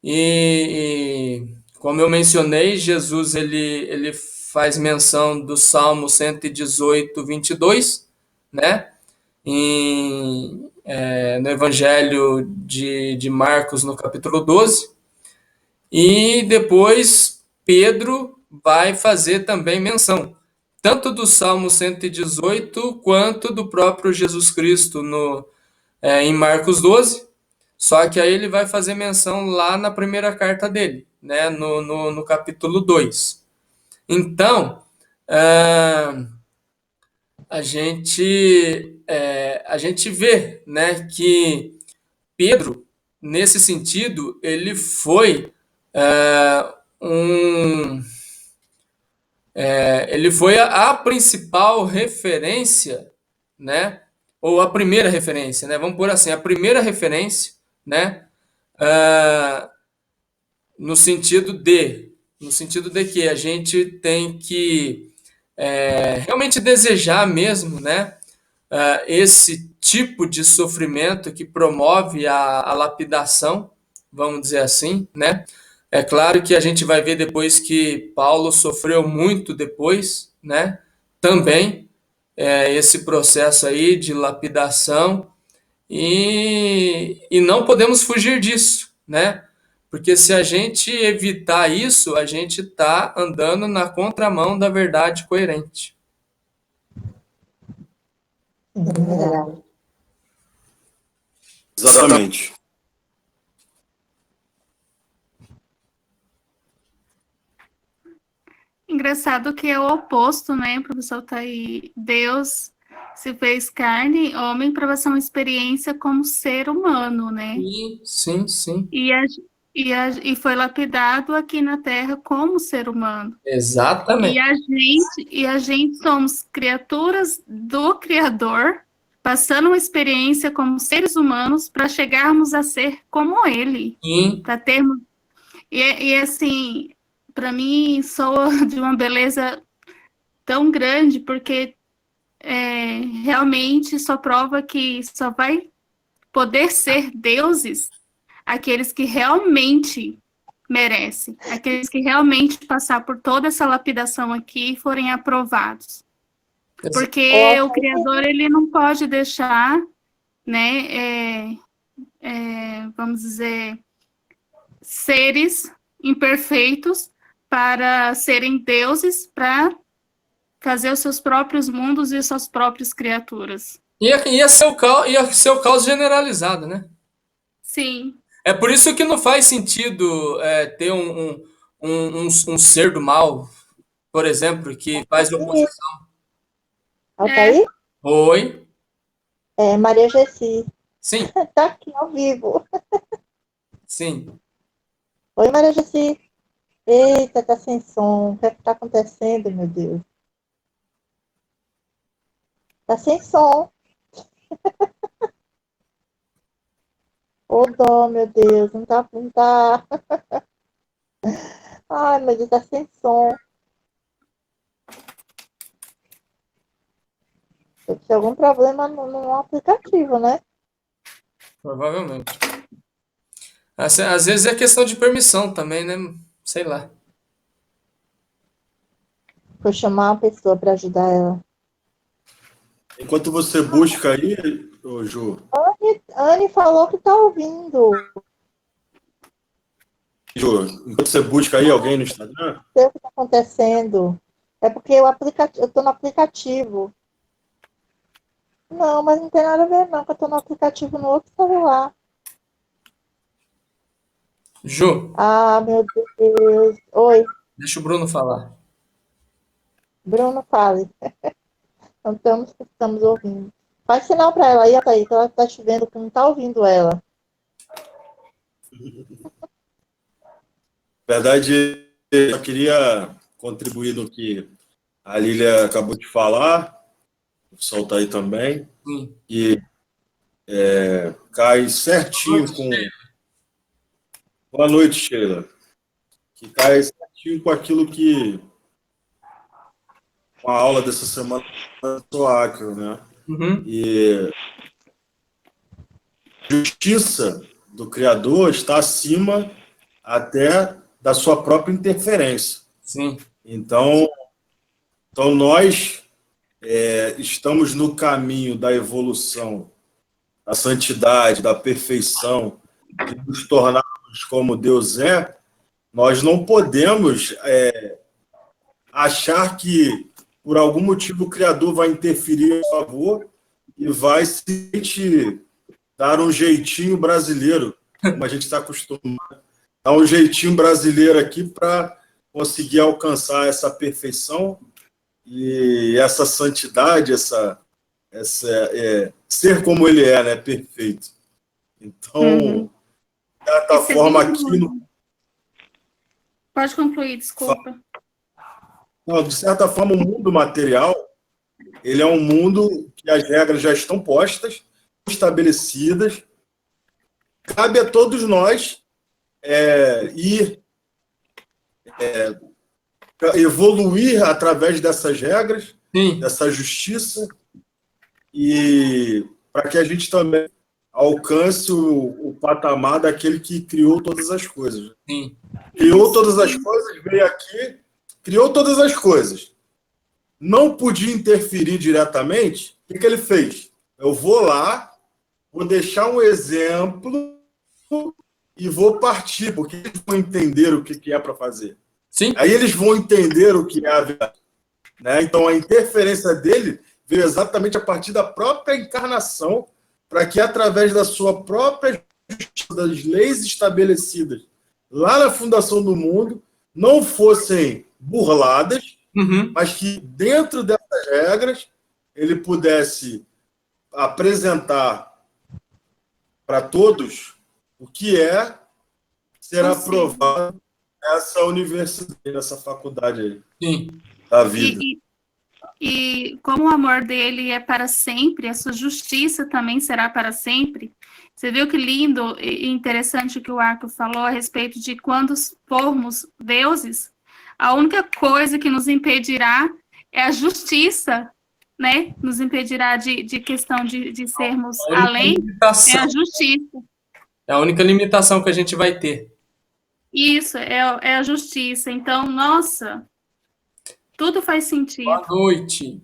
e como eu mencionei, Jesus, ele faz menção do Salmo 118, 22, né? No Evangelho de Marcos, no capítulo 12. E depois Pedro vai fazer também menção, tanto do Salmo 118, quanto do próprio Jesus Cristo em Marcos 12. Só que aí ele vai fazer menção lá na primeira carta dele, né, no capítulo 2. Então, a gente vê, né, que Pedro, nesse sentido, ele foi ele foi a principal referência, né, ou a primeira referência, né, vamos por assim, a primeira referência, né, no sentido de que a gente tem que realmente desejar mesmo, né, esse tipo de sofrimento que promove a lapidação, vamos dizer assim, né? É claro que a gente vai ver depois que Paulo sofreu muito depois, né? Também esse processo aí de lapidação e não podemos fugir disso, né? Porque se a gente evitar isso, a gente está andando na contramão da verdade coerente. Exatamente. Engraçado que é o oposto, né? O professor tá aí. Deus se fez carne, homem, para passar uma experiência como ser humano, né? Sim, sim. E foi lapidado aqui na Terra como ser humano. Exatamente. E a gente somos criaturas do Criador, passando uma experiência como seres humanos para chegarmos a ser como Ele. Para termos. E assim, para mim, soa de uma beleza tão grande, porque realmente só prova que só vai poder ser deuses aqueles que realmente merecem, aqueles que realmente passar por toda essa lapidação aqui e forem aprovados. Porque o Criador, ele não pode deixar, né, vamos dizer, seres imperfeitos para serem deuses, para fazer os seus próprios mundos e suas próprias criaturas. Ia ser o caos generalizado, né? Sim. É por isso que não faz sentido ter um ser do mal, por exemplo, que faz oposição. Altair? Oi? Maria Gessi. Sim. Tá aqui ao vivo. Sim. Oi, Maria Gessi. Eita, tá sem som. O que é que tá acontecendo, meu Deus? Tá sem som. Ô, dó, meu Deus. Não tá. Ai, meu Deus, tá sem som. Deve ter algum problema no aplicativo, né? Provavelmente. Às vezes é questão de permissão também, né? Sei lá. Vou chamar uma pessoa para ajudar ela. Enquanto você busca aí, Ju. Anne falou que tá ouvindo. Ju, enquanto você busca aí alguém no Instagram? Não sei o que tá acontecendo. É porque eu tô no aplicativo. Não, mas não tem nada a ver não, que eu tô no aplicativo no outro celular. Ju. Ah, meu Deus. Oi. Deixa o Bruno falar. Bruno, fale. Não estamos ouvindo. Faz sinal para ela aí, Thaís, que ela tá te vendo que não tá ouvindo ela. Na verdade, eu queria contribuir no que a Lília acabou de falar, o pessoal tá aí também, que cai certinho com... Boa noite, Sheila. Que cai certinho com aquilo que a aula dessa semana do Acre, né? E a justiça do Criador está acima até da sua própria interferência. Sim. Então nós estamos no caminho da evolução, da santidade, da perfeição, de nos tornarmos como Deus é, nós não podemos achar que, por algum motivo, o Criador vai interferir a favor e vai se dar um jeitinho brasileiro, como a gente está acostumado. Dar um jeitinho brasileiro aqui para conseguir alcançar essa perfeição e essa santidade, ser como ele é, né? Perfeito. Então, de certa forma, aqui no... Pode concluir, desculpa. Não, de certa forma, o mundo material, ele é um mundo que as regras já estão postas, estabelecidas. Cabe a todos nós evoluir através dessas regras, Sim. dessa justiça, e para que a gente também alcance o patamar daquele que criou todas as coisas. Sim. Criou todas as coisas, veio aqui, criou todas as coisas. Não podia interferir diretamente. O que ele fez? Eu vou lá, vou deixar um exemplo e vou partir, porque eles vão entender o que é para fazer. Sim. Aí eles vão entender o que é a verdade. Né? Então, a interferência dele veio exatamente a partir da própria encarnação, para que, através da sua própria justiça, das leis estabelecidas lá na fundação do mundo, não fossem burladas, mas que, dentro dessas regras, ele pudesse apresentar para todos o que é ser aprovado nessa universidade, nessa faculdade aí. Sim. Da vida. E como o amor dele é para sempre, a sua justiça também será para sempre. Você viu que lindo e interessante o que o Arco falou a respeito de quando formos deuses, a única coisa que nos impedirá é a justiça, né? Nos impedirá de questão de sermos além, é a justiça. É a única limitação que a gente vai ter. Isso, é a justiça. Então, nossa, tudo faz sentido. Boa noite.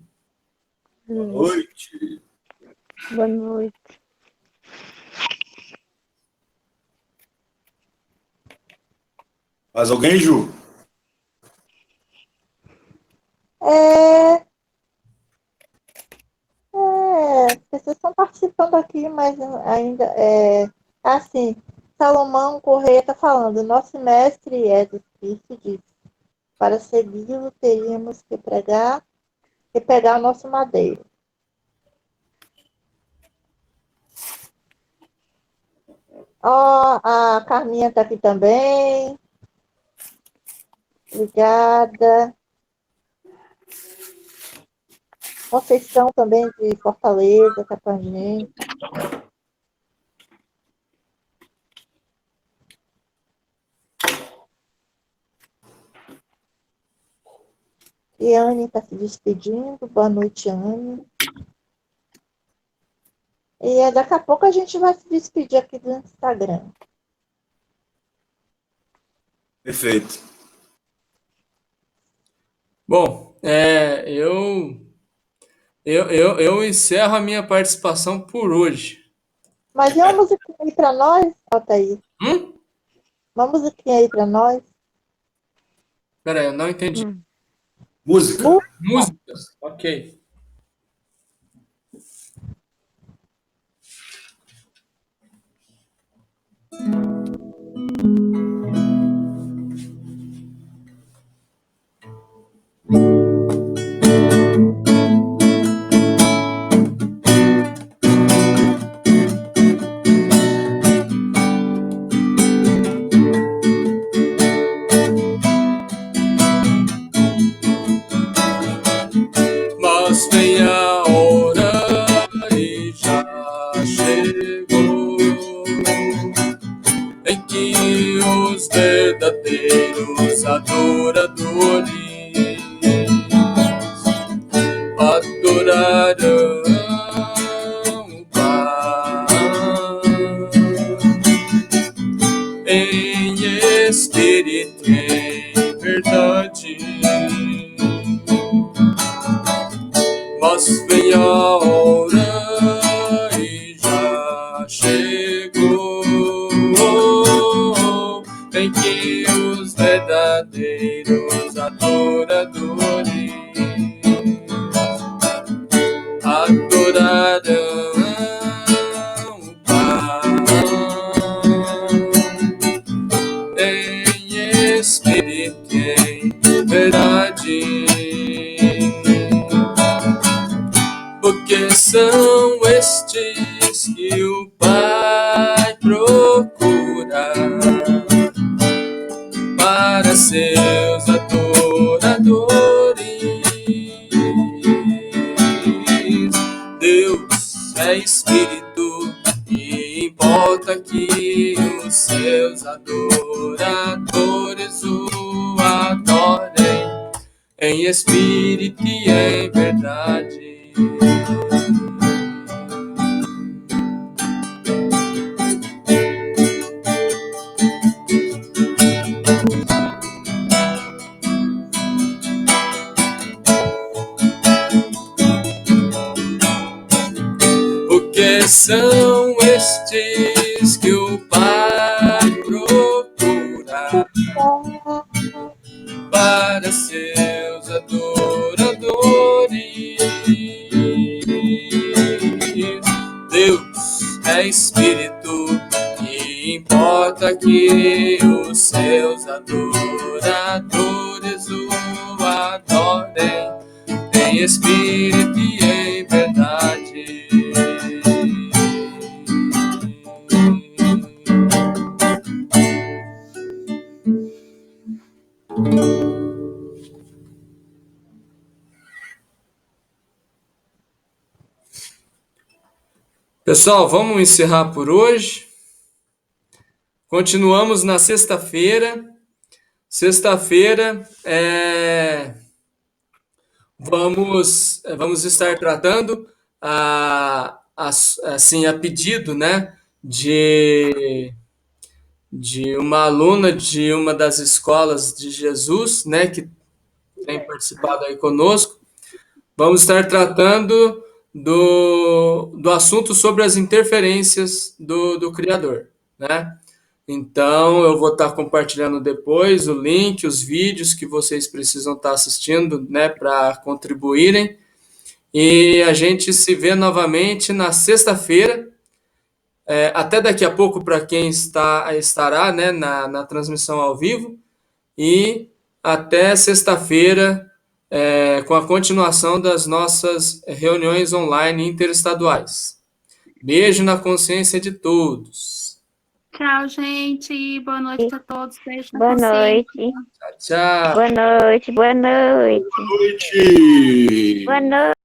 Boa noite. Boa noite. Mais alguém, Ju? As pessoas estão participando aqui, mas ainda assim, Salomão Correia está falando, nosso mestre Jesus Cristo disse, para segui-lo teríamos que pegar o nosso madeiro. A Carminha está aqui também. Obrigada. Conceição também de Fortaleza, está com a gente. E a Anne está se despedindo. Boa noite, Anne. E daqui a pouco a gente vai se despedir aqui do Instagram. Perfeito. Bom, eu encerro a minha participação por hoje. Mas e uma musiquinha aí para nós, Altair? Uma musiquinha aí para nós? Peraí, eu não entendi. Música. Músicas, ok. Mas vem a hora e já chegou em que os verdadeiros adoradores adorarão o Pai em espírito e em verdade. vem a hora e já chegou em que os verdadeiros adoradores adorarão o Pai em espírito e em verdade. Porque são estes que o Pai procura para seus adoradores. Deus é espírito e importa que os seus adoradores o adorem em espírito e em verdade. Porque são estes que o Pai procura para seus adoradores. Deus é espírito e importa que os seus adoradores o adorem em espírito e em verdade. Pessoal, vamos encerrar por hoje. Continuamos na sexta-feira. Sexta-feira vamos estar tratando assim, a pedido, né, de uma aluna de uma das escolas de Jesus, né, que tem participado aí conosco. Vamos estar tratando do assunto sobre as interferências do Criador, né? Então, eu vou estar compartilhando depois o link, os vídeos que vocês precisam estar assistindo, né, para contribuírem. E a gente se vê novamente na sexta-feira, até daqui a pouco para quem estará, né, na transmissão ao vivo, e até sexta-feira, com a continuação das nossas reuniões online interestaduais. Beijo na consciência de todos. Tchau, gente. Boa noite a todos. Beijo na Boa consciência. noite. Tchau. Boa noite. Boa noite. Boa noite. Boa noite.